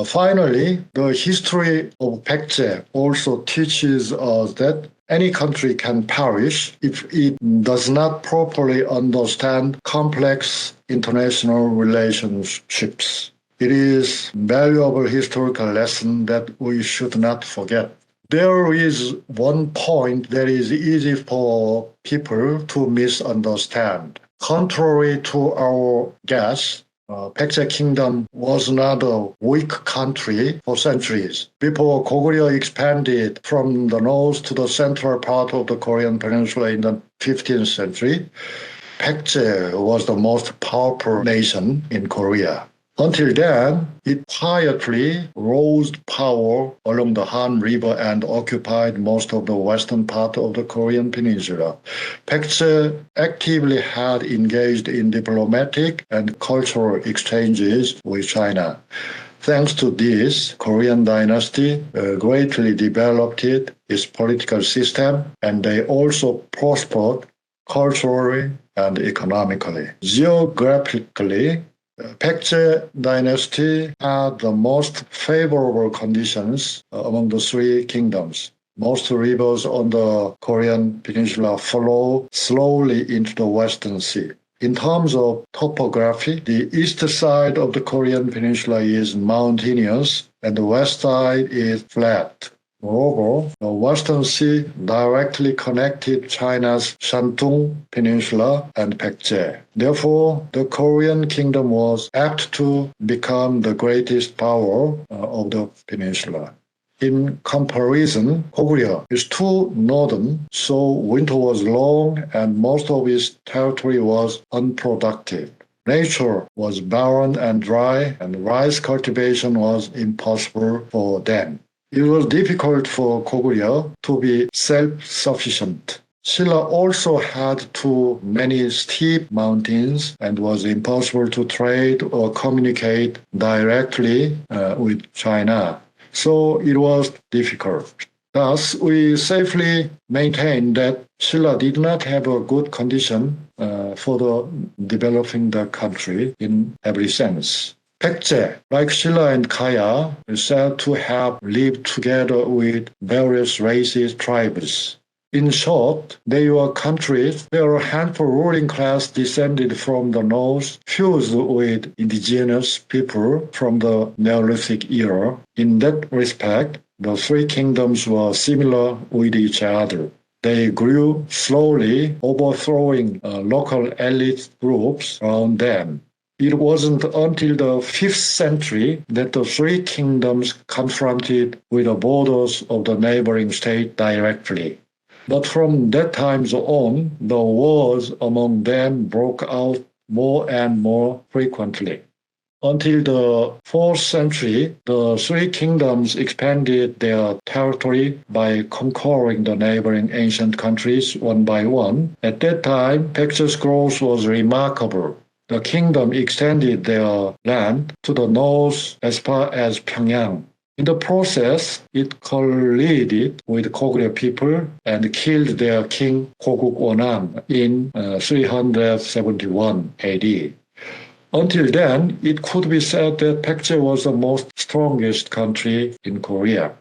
Finally, the history of Paekche also teaches us that any country can perish if it does not properly understand complex international relationships. It is a valuable historical lesson that we should not forget. There is one point that is easy for people to misunderstand. Contrary to our guess, Paekche Kingdom was not a weak country for centuries. Before Goguryeo expanded from the north to the central part of the Korean peninsula in the 15th century, Paekche was the most powerful nation in Korea. Until then, it quietly rose power along the Han River and occupied most of the western part of the Korean peninsula. Paekche actively had engaged in diplomatic and cultural exchanges with China. Thanks to this, Korean dynasty greatly developed its political system, and they also prospered culturally and economically. Geographically, Paekche dynasty had the most favorable conditions among the three kingdoms. Most rivers on the Korean peninsula flow slowly into the Western Sea. In terms of topography, the east side of the Korean peninsula is mountainous and the west side is flat. Moreover, the Western Sea directly connected China's Shantung Peninsula and Paekche. Therefore, the Korean kingdom was apt to become the greatest power of the peninsula. In comparison, Goguryeo is too northern, so winter was long and most of its territory was unproductive. Nature was barren and dry, and rice cultivation was impossible for them. It was difficult for Goguryeo to be self-sufficient. Silla also had too many steep mountains and was impossible to trade or communicate directly with China. So it was difficult. Thus, we safely maintain that Silla did not have a good condition for developing the country in every sense. Paekche, like Silla and Kaya, is said to have lived together with various races, tribes. In short, they were countries where a handful ruling class descended from the north, fused with indigenous people from the Neolithic era. In that respect, the three kingdoms were similar with each other. They grew slowly, overthrowing local elite groups around them. It wasn't until the 5th century that the three kingdoms confronted with the borders of the neighboring state directly. But from that time on, the wars among them broke out more and more frequently. Until the 4th century, the three kingdoms expanded their territory by conquering the neighboring ancient countries one by one. At that time, Paekche's growth was remarkable. The kingdom extended their land to the north as far as Pyongyang. In the process, it collided with Goguryeo people and killed their king Goguk Wonam in 371 AD. Until then, it could be said that Paekche was the most strongest country in Korea.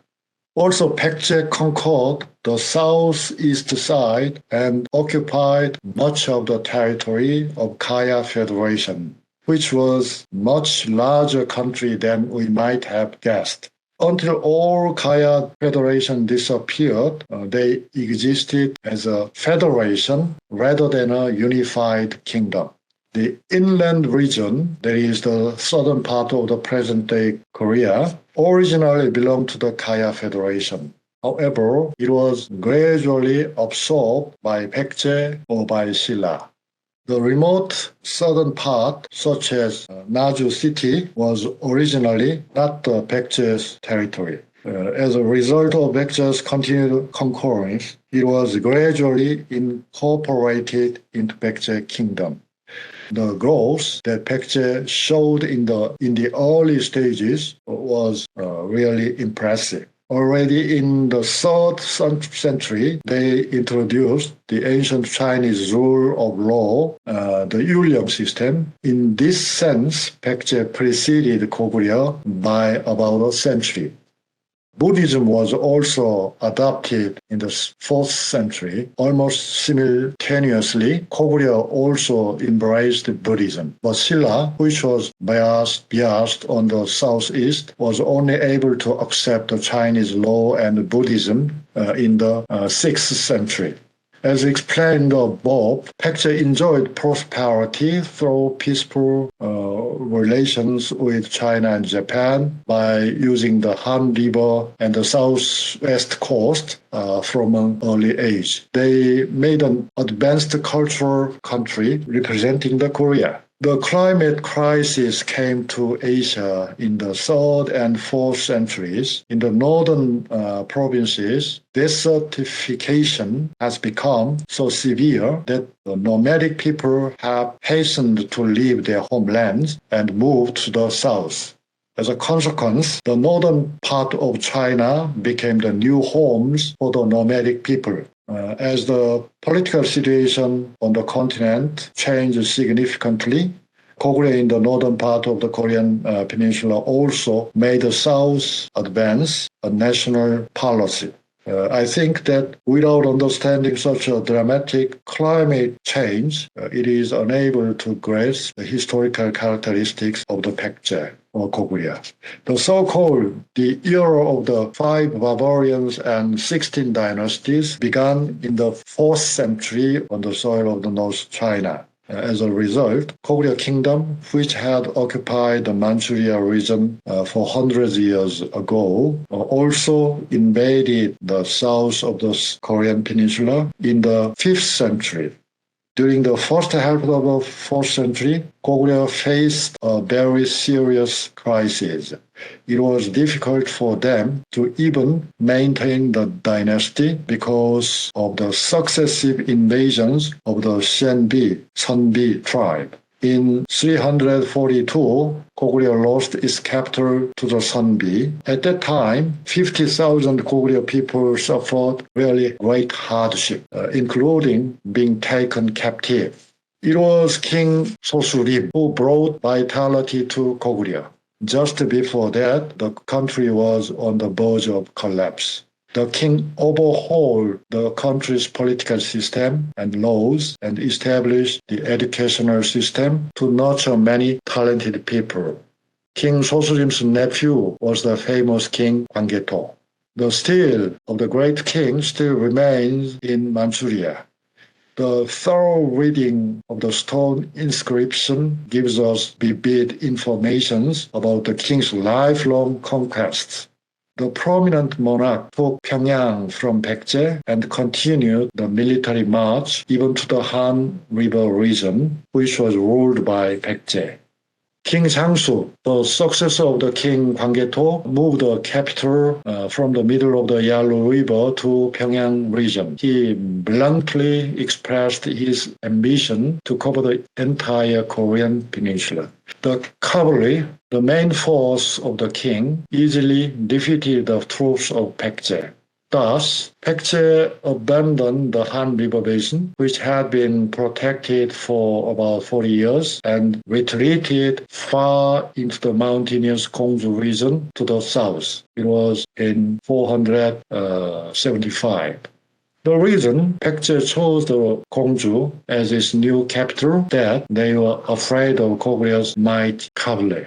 Also, Paekche conquered the southeast side and occupied much of the territory of Kaya Federation, which was a much larger country than we might have guessed. Until all Kaya Federation disappeared, they existed as a federation rather than a unified kingdom. The inland region, that is the southern part of the present-day Korea, originally belonged to the Kaya Federation. However, it was gradually absorbed by Paekche or by Silla. The remote southern part, such as Naju city, was originally not the Baekje's territory. As a result of Baekje's continued conquest, it was gradually incorporated into Baekje kingdom. The growth that Paekche showed in the early stages was really impressive. Already in the 3rd century, they introduced the ancient Chinese rule of law, the Yuliang system. In this sense, Paekche preceded Goguryeo by about a century. Buddhism was also adopted in the 4th century. Almost simultaneously, Goguryeo also embraced Buddhism. But Silla, which was biased on the southeast, was only able to accept the Chinese law and Buddhism in the 6th century. As explained above, Paekche enjoyed prosperity through peaceful relations with China and Japan by using the Han River and the southwest coast from an early age. They made an advanced cultural country representing the Korea. The climate crisis came to Asia in the 3rd and 4th centuries. In the northern provinces, desertification has become so severe that the nomadic people have hastened to leave their homelands and move to the south. As a consequence, the northern part of China became the new homes for the nomadic people. As the political situation on the continent changed significantly, Goguryeo in the northern part of the Korean peninsula also made the south advance a national policy. I think that without understanding such a dramatic climate change, it is unable to grasp the historical characteristics of the Paekche or Goguryeo. The so-called the era of the 5 barbarians and 16 dynasties began in the 4th century on the soil of the North China. As a result, Goguryeo Kingdom, which had occupied the Manchuria region for hundreds of years ago, also invaded the south of the Korean peninsula in the 5th century. During the first half of the 4th century, Goguryeo faced a very serious crisis. It was difficult for them to even maintain the dynasty because of the successive invasions of the Sunbi tribe. In 342, Goguryeo lost its capital to the Sunbi. At that time, 50,000 Goguryeo people suffered really great hardship, including being taken captive. It was King Sosurim who brought vitality to Goguryeo. Just before that, the country was on the verge of collapse. The king overhauled the country's political system and laws and established the educational system to nurture many talented people. King Sosurim's nephew was the famous King Gwanggaeto. The stele of the great king still remains in Manchuria. The thorough reading of the stone inscription gives us vivid information about the king's lifelong conquests. The prominent monarch took Pyongyang from Baekje and continued the military march even to the Han River region, which was ruled by Baekje. King Jangsu, the successor of the King Gwanggaeto, moved the capital from the middle of the Yalu River to Pyongyang region. He bluntly expressed his ambition to cover the entire Korean peninsula. The cavalry, the main force of the king, easily defeated the troops of Baekje. Thus, Paekche abandoned the Han River basin, which had been protected for about 40 years, and retreated far into the mountainous Kongju region to the south. It was in 475. The reason Paekche chose the Kongju as its new capital that they were afraid of Goguryeo might cavalry.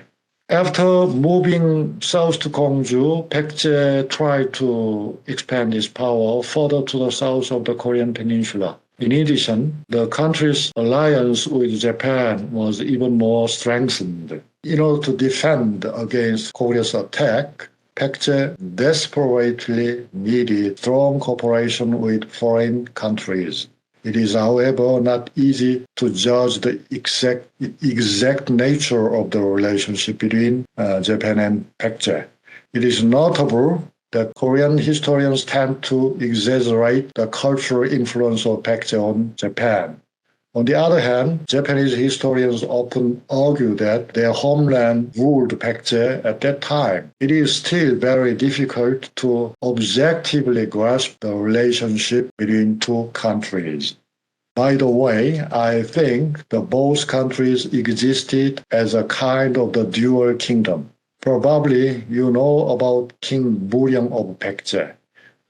After moving south to Kongju, Paekche tried to expand its power further to the south of the Korean peninsula. In addition, the country's alliance with Japan was even more strengthened. In order to defend against Korea's attack, Paekche desperately needed strong cooperation with foreign countries. It is, however, not easy to judge the exact nature of the relationship between Japan and Paekche. It is notable that Korean historians tend to exaggerate the cultural influence of Paekche on Japan. On the other hand, Japanese historians often argue that their homeland ruled Paekche at that time. It is still very difficult to objectively grasp the relationship between two countries. By the way, I think that both countries existed as a kind of the dual kingdom. Probably you know about King Muryang of Baekje.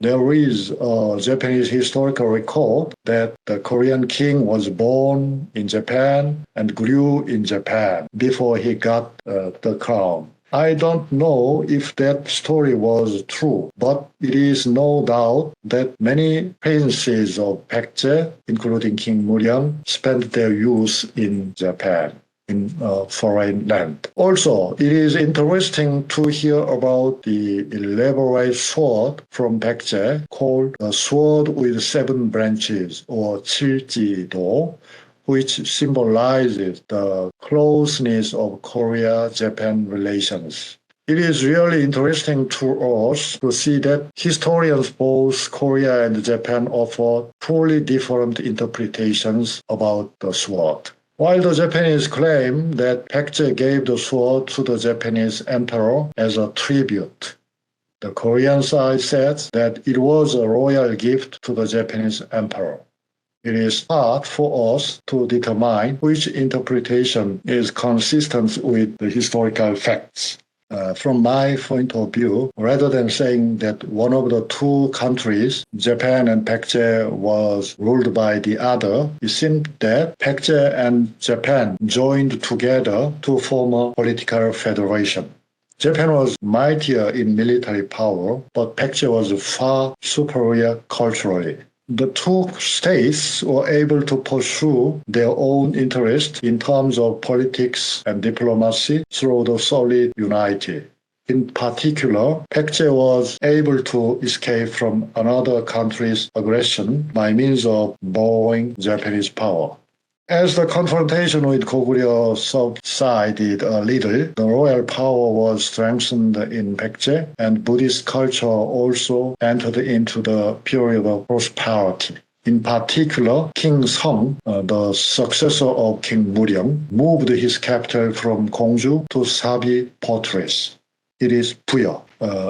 There is a Japanese historical record that the Korean king was born in Japan and grew in Japan before he got the crown. I don't know if that story was true, but it is no doubt that many princes of Baekje, including King Muryang, spent their youth in Japan, in a foreign land. Also, it is interesting to hear about the elaborate sword from Baekje called the sword with 7 branches, or 칠지도, which symbolizes the closeness of Korea-Japan relations. It is really interesting to us to see that historians both Korea and Japan offer fully different interpretations about the sword. While the Japanese claim that Baekje gave the sword to the Japanese emperor as a tribute, the Korean side says that it was a royal gift to the Japanese emperor. It is hard for us to determine which interpretation is consistent with the historical facts. From my point of view, rather than saying that one of the two countries, Japan and Baekje, was ruled by the other, it seemed that Baekje and Japan joined together to form a political federation. Japan was mightier in military power, but Baekje was far superior culturally. The two states were able to pursue their own interests in terms of politics and diplomacy through the solid unity. In particular, Baekje was able to escape from another country's aggression by means of borrowing Japanese power. As the confrontation with Goguryeo subsided a little, the royal power was strengthened in Baekje, and Buddhist culture also entered into the period of prosperity. In particular, King Sung, the successor of King Muryang, moved his capital from Kongju to Sabi Fortress. It is Puyo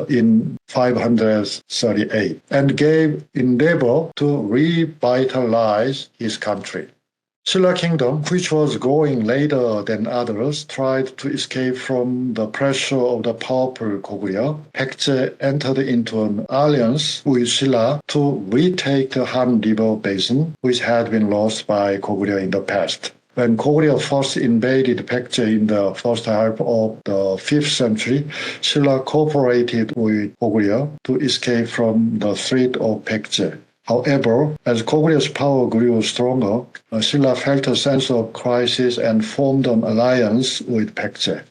in 538, and gave endeavor to revitalize his country. Silla Kingdom, which was growing later than others, tried to escape from the pressure of the powerful Goguryeo. Baekje entered into an alliance with Silla to retake the Han River basin, which had been lost by Goguryeo in the past. When Goguryeo first invaded Baekje in the first half of the 5th century, Silla cooperated with Goguryeo to escape from the threat of Baekje. However, as Goguryeo power grew stronger, Silla felt a sense of crisis and formed an alliance with Baekje.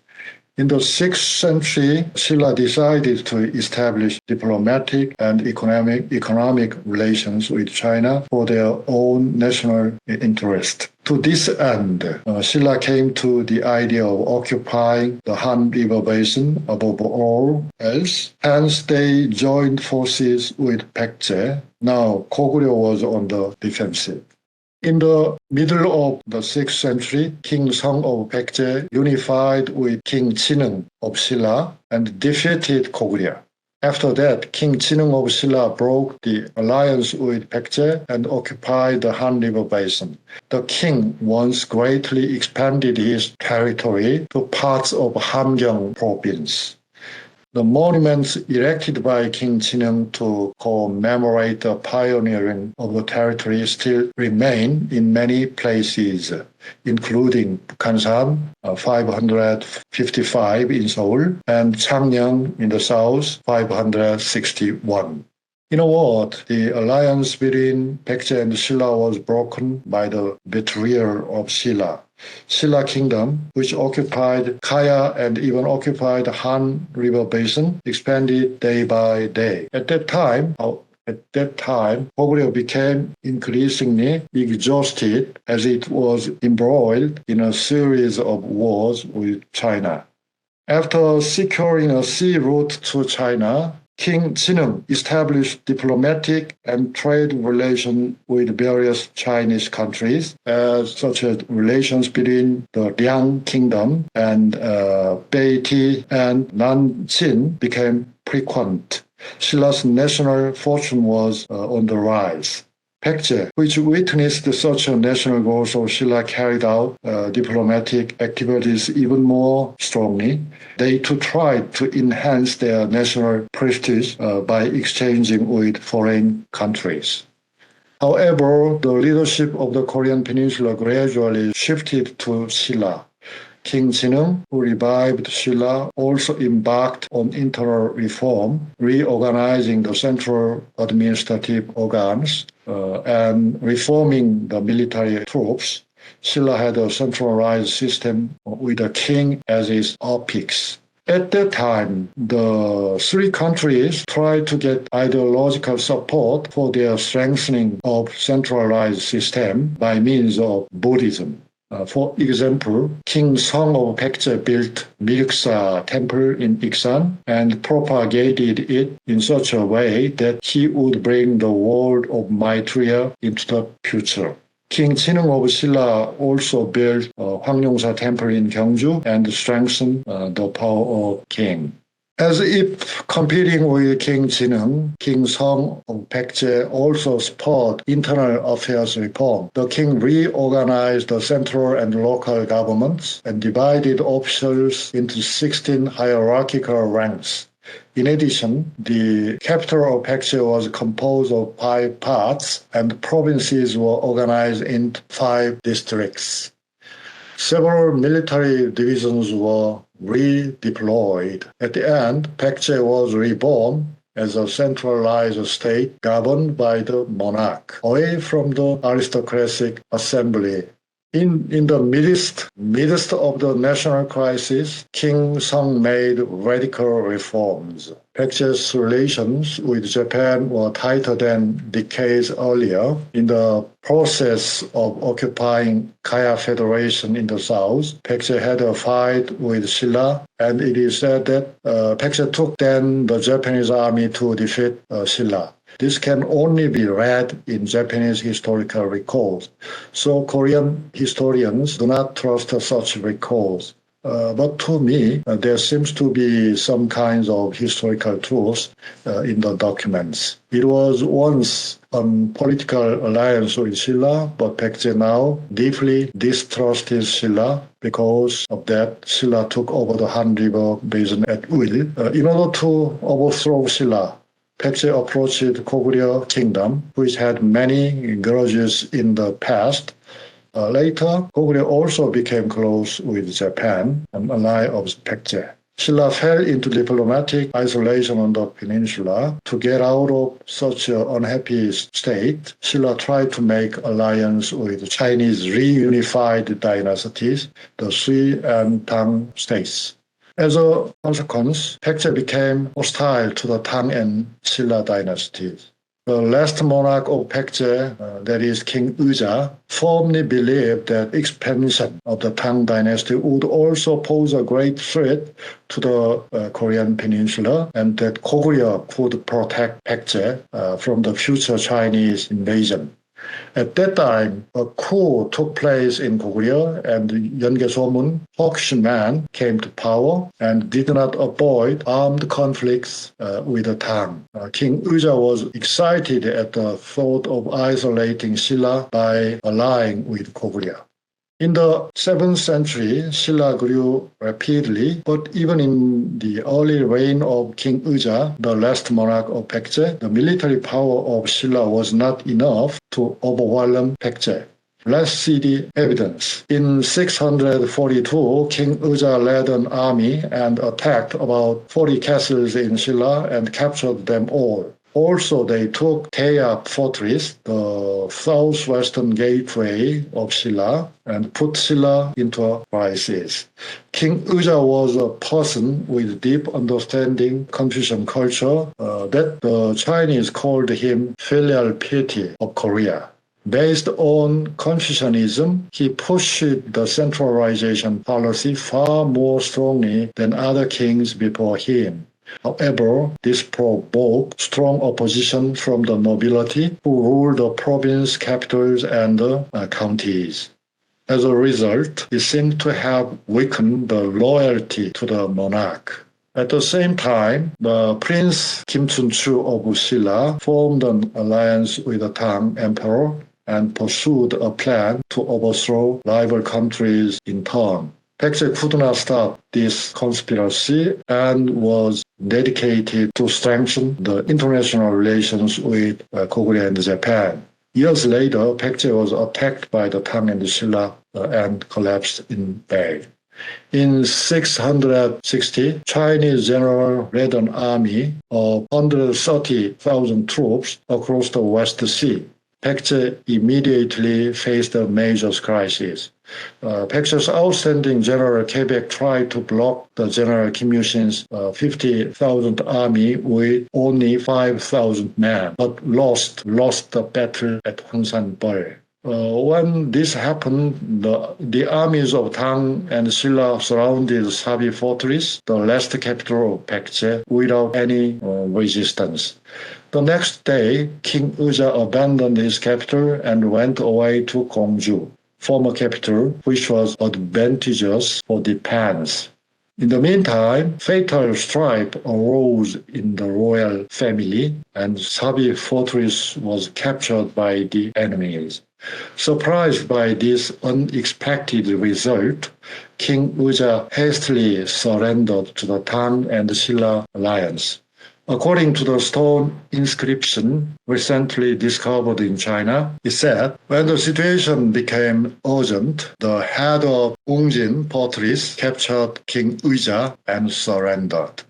In the 6th century, Silla decided to establish diplomatic and economic relations with China for their own national interest. To this end, Silla came to the idea of occupying the Han River basin above all else. Hence, they joined forces with Baekje. Now, Goguryeo was on the defensive. In the middle of the 6th century, King Sung of Baekje unified with King Jinung of Silla and defeated Goguryeo. After that, King Jinung of Silla broke the alliance with Baekje and occupied the Han River basin. The king once greatly expanded his territory to parts of Hamgyong province. The monuments erected by King Jinung to commemorate the pioneering of the territory still remain in many places, including Kunsan, 555 in Seoul, and Changneung in the south, 561. In a word, the alliance between Baekje and Silla was broken by the betrayal of Silla. Silla Kingdom, which occupied Kaya and even occupied the Han River Basin, expanded day by day. At that time, Goguryeo became increasingly exhausted as it was embroiled in a series of wars with China. After securing a sea route to China, King Jinung established diplomatic and trade relations with various Chinese countries, such as relations between the Liang Kingdom and Baekje and Nanjing became frequent. Silla's national fortune was on the rise. Paekche, which witnessed such a national growth of Silla, carried out diplomatic activities even more strongly. They too tried to enhance their national prestige by exchanging with foreign countries. However, the leadership of the Korean peninsula gradually shifted to Silla. King Jinung, who revived Silla, also embarked on internal reform, reorganizing the central administrative organs and reforming the military troops. Silla had a centralized system with a king as its apex. At that time, the three countries tried to get ideological support for their strengthening of centralized system by means of Buddhism. For example, King Song of Baekje built Milksa Temple in Iksan and propagated it in such a way that he would bring the world of Maitreya into the future. King Jinung of Silla also built Hwangyongsa Temple in Kongju and strengthened the power of king. As if competing with King Jinung, King Song of Baekje also spurred internal affairs reform. The king reorganized the central and local governments and divided officials into 16 hierarchical ranks. In addition, the capital of Paekche was composed of 5 parts, and provinces were organized into 5 districts. Several military divisions were redeployed. At the end, Paekche was reborn as a centralized state governed by the monarch, away from the aristocratic assembly. In the midst of the national crisis, King Song made radical reforms. Paekche's relations with Japan were tighter than decades earlier. In the process of occupying Kaya Federation in the south, Paekche had a fight with Silla, and it is said that Paekche took then the Japanese army to defeat Silla. This can only be read in Japanese historical records, so Korean historians do not trust such records. But to me, there seems to be some kinds of historical truth in the documents. It was once a political alliance with Silla, but Baekje now deeply distrusted Silla. Because of that, Silla took over the Han River Basin at will. In order to overthrow Silla, Paekche approached Goguryeo Kingdom, which had many grudges in the past. Later, Goguryeo also became close with Japan, an ally of Paekche. Silla fell into diplomatic isolation on the peninsula. To get out of such an unhappy state, Silla tried to make alliance with Chinese reunified dynasties, the Sui and Tang states. As a consequence, Paekche became hostile to the Tang and Silla dynasties. The last monarch of Paekche, that is King Uja, firmly believed that expansion of the Tang dynasty would also pose a great threat to the Korean peninsula, and that Goguryeo could protect Paekche from the future Chinese invasion. At that time, a coup took place in Goguryeo, and Yeonge Somun, hawkish man, came to power and did not avoid armed conflicts with the Tang. King Uja was excited at the thought of isolating Silla by allying with Goguryeo. In the 7th century, Silla grew rapidly, but even in the early reign of King Uja, the last monarch of Baekje, the military power of Silla was not enough to overwhelm Baekje. Let's see the evidence. In 642, King Uja led an army and attacked about 40 castles in Silla and captured them all. Also, they took Taejån fortress, the southwestern gateway of Silla, and put Silla into a crisis. King Uja was a person with deep understanding Confucian culture that the Chinese called him filial piety of Korea. Based on Confucianism, he pushed the centralization policy far more strongly than other kings before him. However, this provoked strong opposition from the nobility who ruled the province capitals and the counties. As a result, it seemed to have weakened the loyalty to the monarch. At the same time, the Prince Kim Chun-chu of Silla formed an alliance with the Tang Emperor and pursued a plan to overthrow rival countries in turn. Paekche could not stop this conspiracy and was dedicated to strengthen the international relations with Korea and Japan. Years later, Paekche was attacked by the Tang and Silla and collapsed in vain. In 660, Chinese general led an army of 130,000 troops across the West Sea. Paekche immediately faced a major crisis. Paekche's outstanding general Quebec tried to block the General Kim Il-sung's 50,000 army with only 5,000 men, but lost the battle at Kunsan Port. When this happened, the armies of Tang and Silla surrounded Sabi fortress, the last capital of Paekche, without any resistance. The next day, King Uja abandoned his capital and went away to Kongju, former capital, which was advantageous for defense. In the meantime, fatal strife arose in the royal family, and Sabi fortress was captured by the enemies. Surprised by this unexpected result, King Uja hastily surrendered to the Tang and Silla alliance. According to the stone inscription recently discovered in China, it said, when the situation became urgent, the head of Ungjin fortress captured King Uja and surrendered.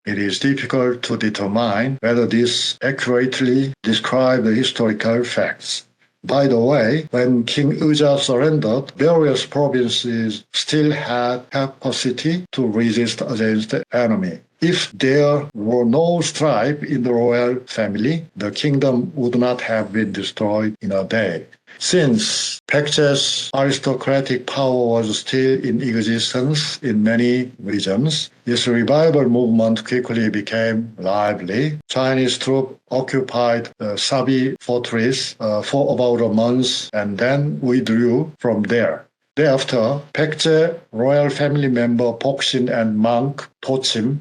It is difficult to determine whether this accurately describes the historical facts. By the way, when King Uja surrendered, various provinces still had capacity to resist against the enemy. If there were no strife in the royal family, the kingdom would not have been destroyed in a day. Since Paekche's aristocratic power was still in existence in many regions, this revival movement quickly became lively. Chinese troops occupied Sabi fortress for about a month and then withdrew from there. Thereafter, Paekche royal family member Poksin and monk Tochim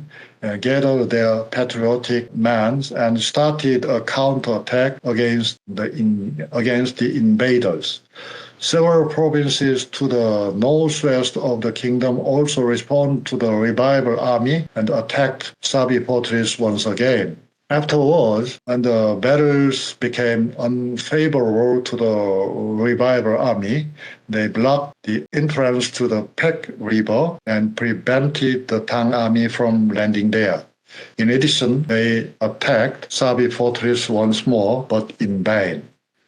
gathered their patriotic men and started a counterattack against the invaders. Several provinces to the northwest of the kingdom also responded to the revival army and attacked Sabi fortress once again. Afterwards, when the battles became unfavorable to the revival army, they blocked the entrance to the Paik River and prevented the Tang army from landing there. In addition, they attacked Sabi fortress once more, but in vain.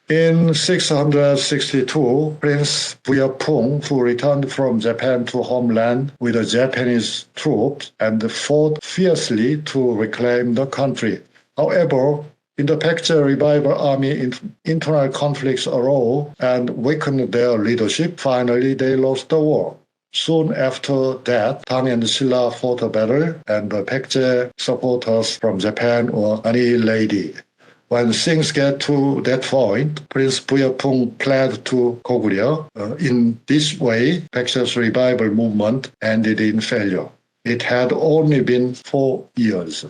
In 662, Prince Buyapung, who returned from Japan to homeland with the Japanese troops and fought fiercely to reclaim the country. However, in the Paekche revival army, internal conflicts arose and weakened their leadership. Finally, they lost the war. Soon after that, Tang and Silla fought a battle, and the Paekche supporters from Japan were annihilated. When things get to that point, Prince Buyapung fled to Goguryeo. In this way, Paekche's revival movement ended in failure. It had only been 4 years.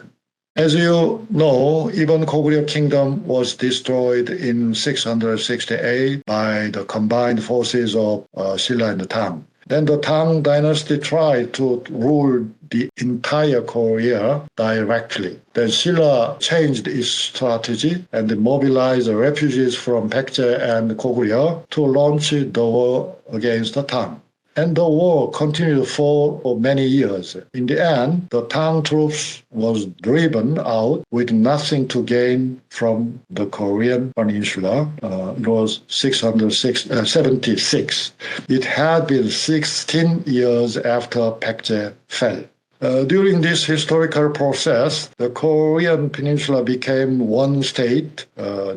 As you know, even Goguryeo kingdom was destroyed in 668 by the combined forces of Silla and Tang. Then the Tang dynasty tried to rule the entire Korea directly. Then Silla changed its strategy and mobilized the refugees from Paekche and Goguryeo to launch the war against the Tang. And the war continued for many years. In the end, the Tang troops was driven out with nothing to gain from the Korean peninsula. It was 676. It had been 16 years after Paekje fell. During this historical process, the Korean peninsula became one state.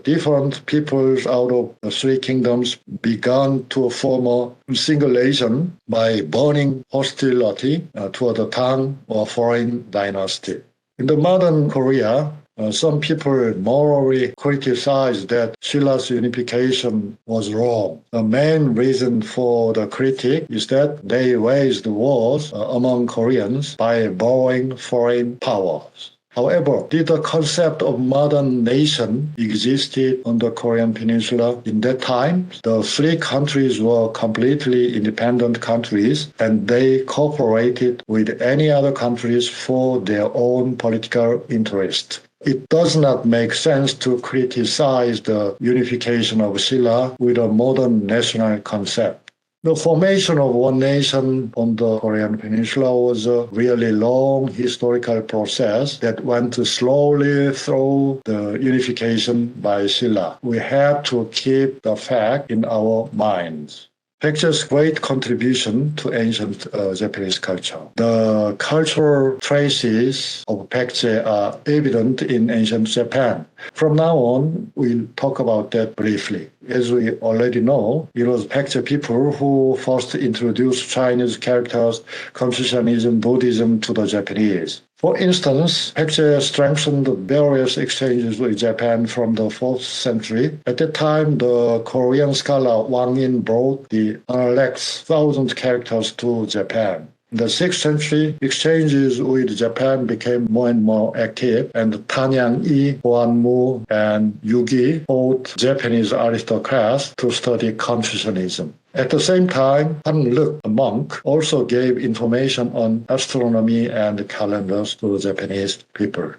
Different peoples out of the three kingdoms began to form a single nation by burning hostility toward the Tang or foreign dynasty. In the modern Korea, some people morally criticize that Shila's unification was wrong. The main reason for the critique is that they waged wars among Koreans by borrowing foreign powers. However, did the concept of modern nation existed on the Korean peninsula in that time? The three countries were completely independent countries, and they cooperated with any other countries for their own political interest. It does not make sense to criticize the unification of Silla with a modern national concept. The formation of one nation on the Korean peninsula was a really long historical process that went slowly through the unification by Silla. We have to keep the fact in our minds. Paekche's great contribution to ancient Japanese culture. The cultural traces of Paekche are evident in ancient Japan. From now on, we'll talk about that briefly. As we already know, it was Paekche people who first introduced Chinese characters, Confucianism, Buddhism to the Japanese. For instance, Paekche strengthened various exchanges with Japan from the 4th century. At that time, the Korean scholar Wang Yin brought the Relics 1,000 characters to Japan. In the 6th century, exchanges with Japan became more and more active, and Tanyang Yi, Hwanmu, and Yugi taught Japanese aristocrats to study Confucianism. At the same time, Han Luk, a monk, also gave information on astronomy and calendars to the Japanese people.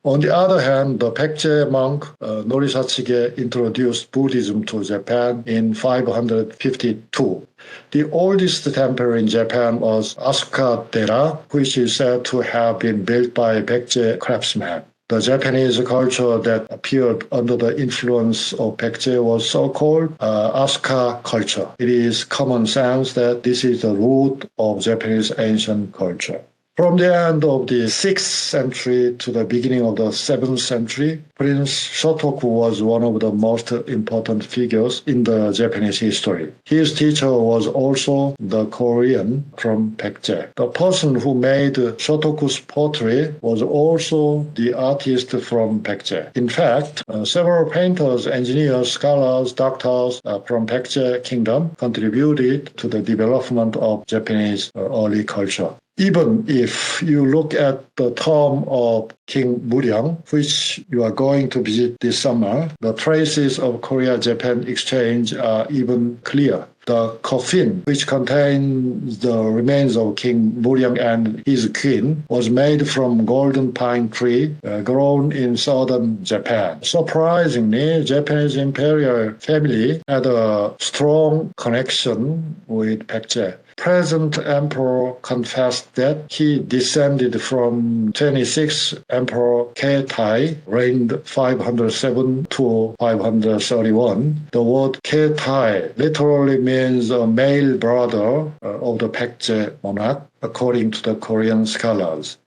On the other hand, the Paekche monk Norisachige introduced Buddhism to Japan in 552. The oldest temple in Japan was Asuka-dera, which is said to have been built by Baekje craftsmen. The Japanese culture that appeared under the influence of Paekche was so-called Asuka culture. It is common sense that this is the root of Japanese ancient culture. From the end of the 6th century to the beginning of the 7th century, Prince Shotoku was one of the most important figures in the Japanese history. His teacher was also the Korean from Baekje. The person who made Shotoku's pottery was also the artist from Baekje. In fact, several painters, engineers, scholars, doctors from Baekje kingdom contributed to the development of Japanese early culture. Even if you look at the tomb of King Muryang, which you are going to visit this summer, the traces of Korea-Japan exchange are even clear. The coffin, which contains the remains of King Muryang and his queen, was made from golden pine tree grown in southern Japan. Surprisingly, Japanese imperial family had a strong connection with Baekje. Present emperor confessed that he descended from 26th Emperor Keitai, reigned 507 to 531. The word Keitai literally means a male brother of the Baekje monarch, according to the Korean scholars.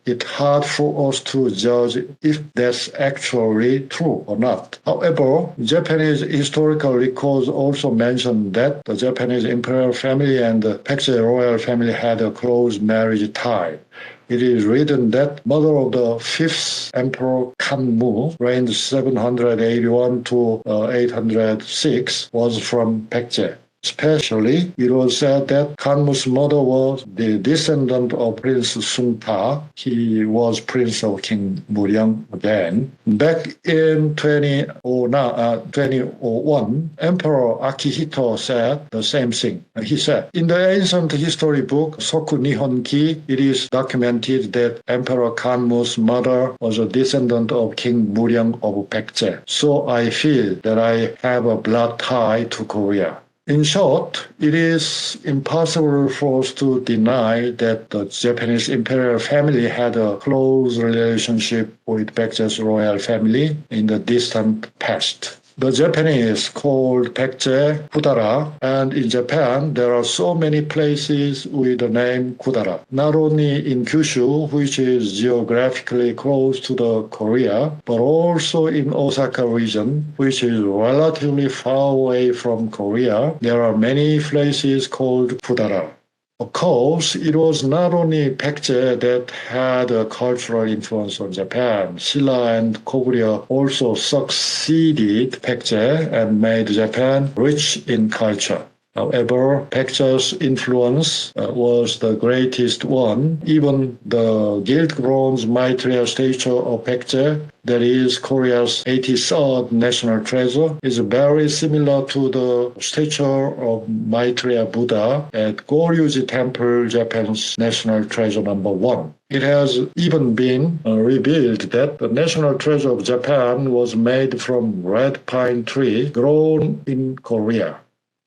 It's hard for us to judge if that's actually true or not. However, Japanese historical records also mention that the Japanese imperial family and the Baekje royal family had a close marriage tie. It is written that mother of the 5th Emperor Kanmu, reigned 781 to 806, was from Baekje. Especially, it was said that Kanmu's mother was the descendant of Prince Sungta. He was prince of King Muryang again. Back in 2001, Emperor Akihito said the same thing. He said, in the ancient history book Soku Nihonki, it is documented that Emperor Kanmu's mother was a descendant of King Muryang of Baekje. So I feel that I have a blood tie to Korea. In short, it is impossible for us to deny that the Japanese imperial family had a close relationship with Baekje's royal family in the distant past. The Japanese called Paekche Kudara, and in Japan there are so many places with the name Kudara. Not only in Kyushu, which is geographically close to the Korea, but also in Osaka region, which is relatively far away from Korea. There are many places called Kudara. Of course, it was not only Paekje that had a cultural influence on Japan. Silla and Goguryeo also succeeded Paekje and made Japan rich in culture. However, Paekje's influence was the greatest one. Even the gilt bronze Maitreya statue of Paekje, that is Korea's 83rd national treasure, is very similar to the statue of Maitreya Buddha at Goryuji Temple, Japan's national treasure number 1. It has even been revealed that the national treasure of Japan was made from red pine tree grown in Korea.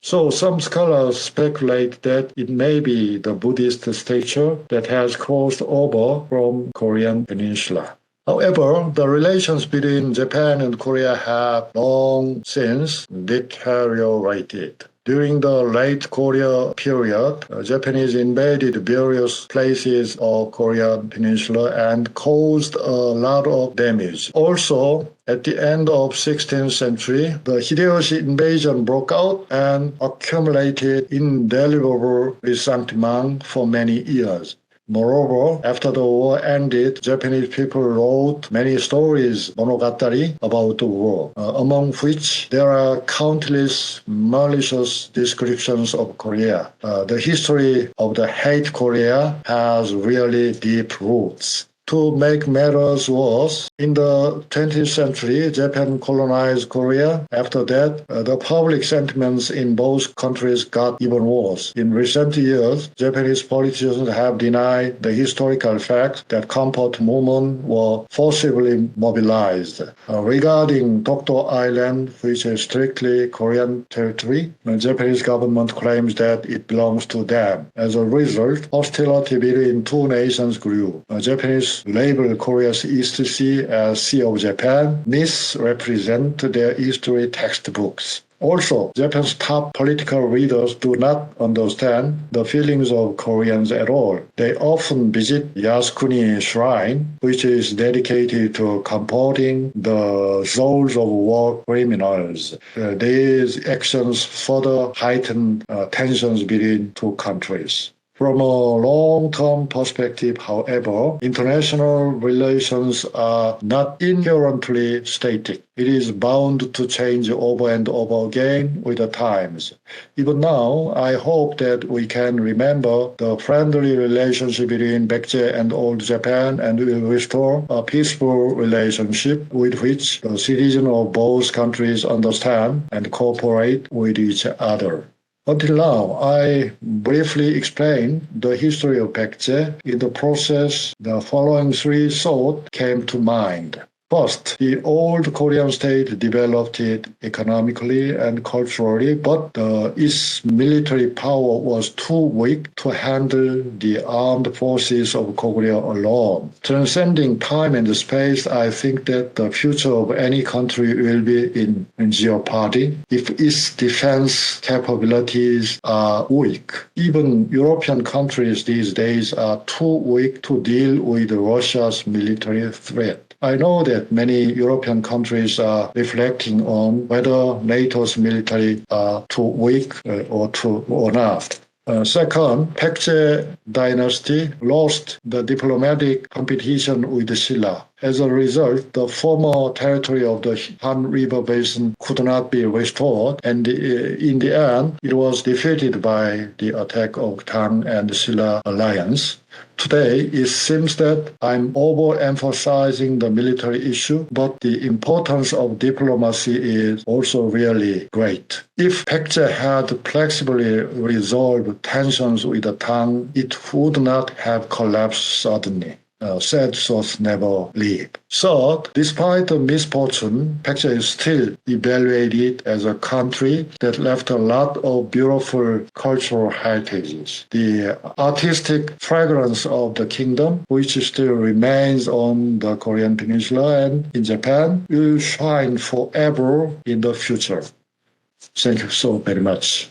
So some scholars speculate that it may be the Buddhist statue that has crossed over from Korean peninsula. However, the relations between Japan and Korea have long since deteriorated. During the late Goryeo period, Japanese invaded various places of Korean peninsula and caused a lot of damage. Also, at the end of 16th century, the Hideyoshi invasion broke out and accumulated indelible resentment for many years. Moreover, after the war ended, Japanese people wrote many stories, monogatari, about the war, among which there are countless malicious descriptions of Korea. The history of the hate Korea has really deep roots. To make matters worse, in the 20th century, Japan colonized Korea. After that, the public sentiments in both countries got even worse. In recent years, Japanese politicians have denied the historical fact that comfort movements were forcibly mobilized. Regarding Dokdo Island, which is strictly Korean territory, the Japanese government claims that it belongs to them. As a result, hostility between two nations grew. Japanese label Korea's East Sea as Sea of Japan, misrepresent their history textbooks. Also, Japan's top political readers do not understand the feelings of Koreans at all. They often visit Yasukuni Shrine, which is dedicated to comforting the souls of war criminals. These actions further heighten tensions between two countries. From a long-term perspective, however, international relations are not inherently static. It is bound to change over and over again with the times. Even now, I hope that we can remember the friendly relationship between Baekje and Old Japan and will restore a peaceful relationship with which the citizens of both countries understand and cooperate with each other. Until now, I briefly explained the history of Baekje. In the process, the following three thoughts came to mind. First, the old Korean state developed it economically and culturally, but its military power was too weak to handle the armed forces of Korea alone. Transcending time and space, I think that the future of any country will be in jeopardy if its defense capabilities are weak. Even European countries these days are too weak to deal with Russia's military threat. I know that many European countries are reflecting on whether NATO's military are too weak or not. Second, Paekje dynasty lost the diplomatic competition with Silla. As a result, the former territory of the Han River Basin could not be restored, and in the end, it was defeated by the attack of Tang and Silla alliance. Today, it seems that I'm overemphasizing the military issue, but the importance of diplomacy is also really great. If Paekje had flexibly resolved tensions with the Tang, it would not have collapsed suddenly. sad souls never leave. So, despite the misfortune, Paekche is still evaluated as a country that left a lot of beautiful cultural heritages. The artistic fragrance of the kingdom, which still remains on the Korean peninsula and in Japan, will shine forever in the future. Thank you so very much.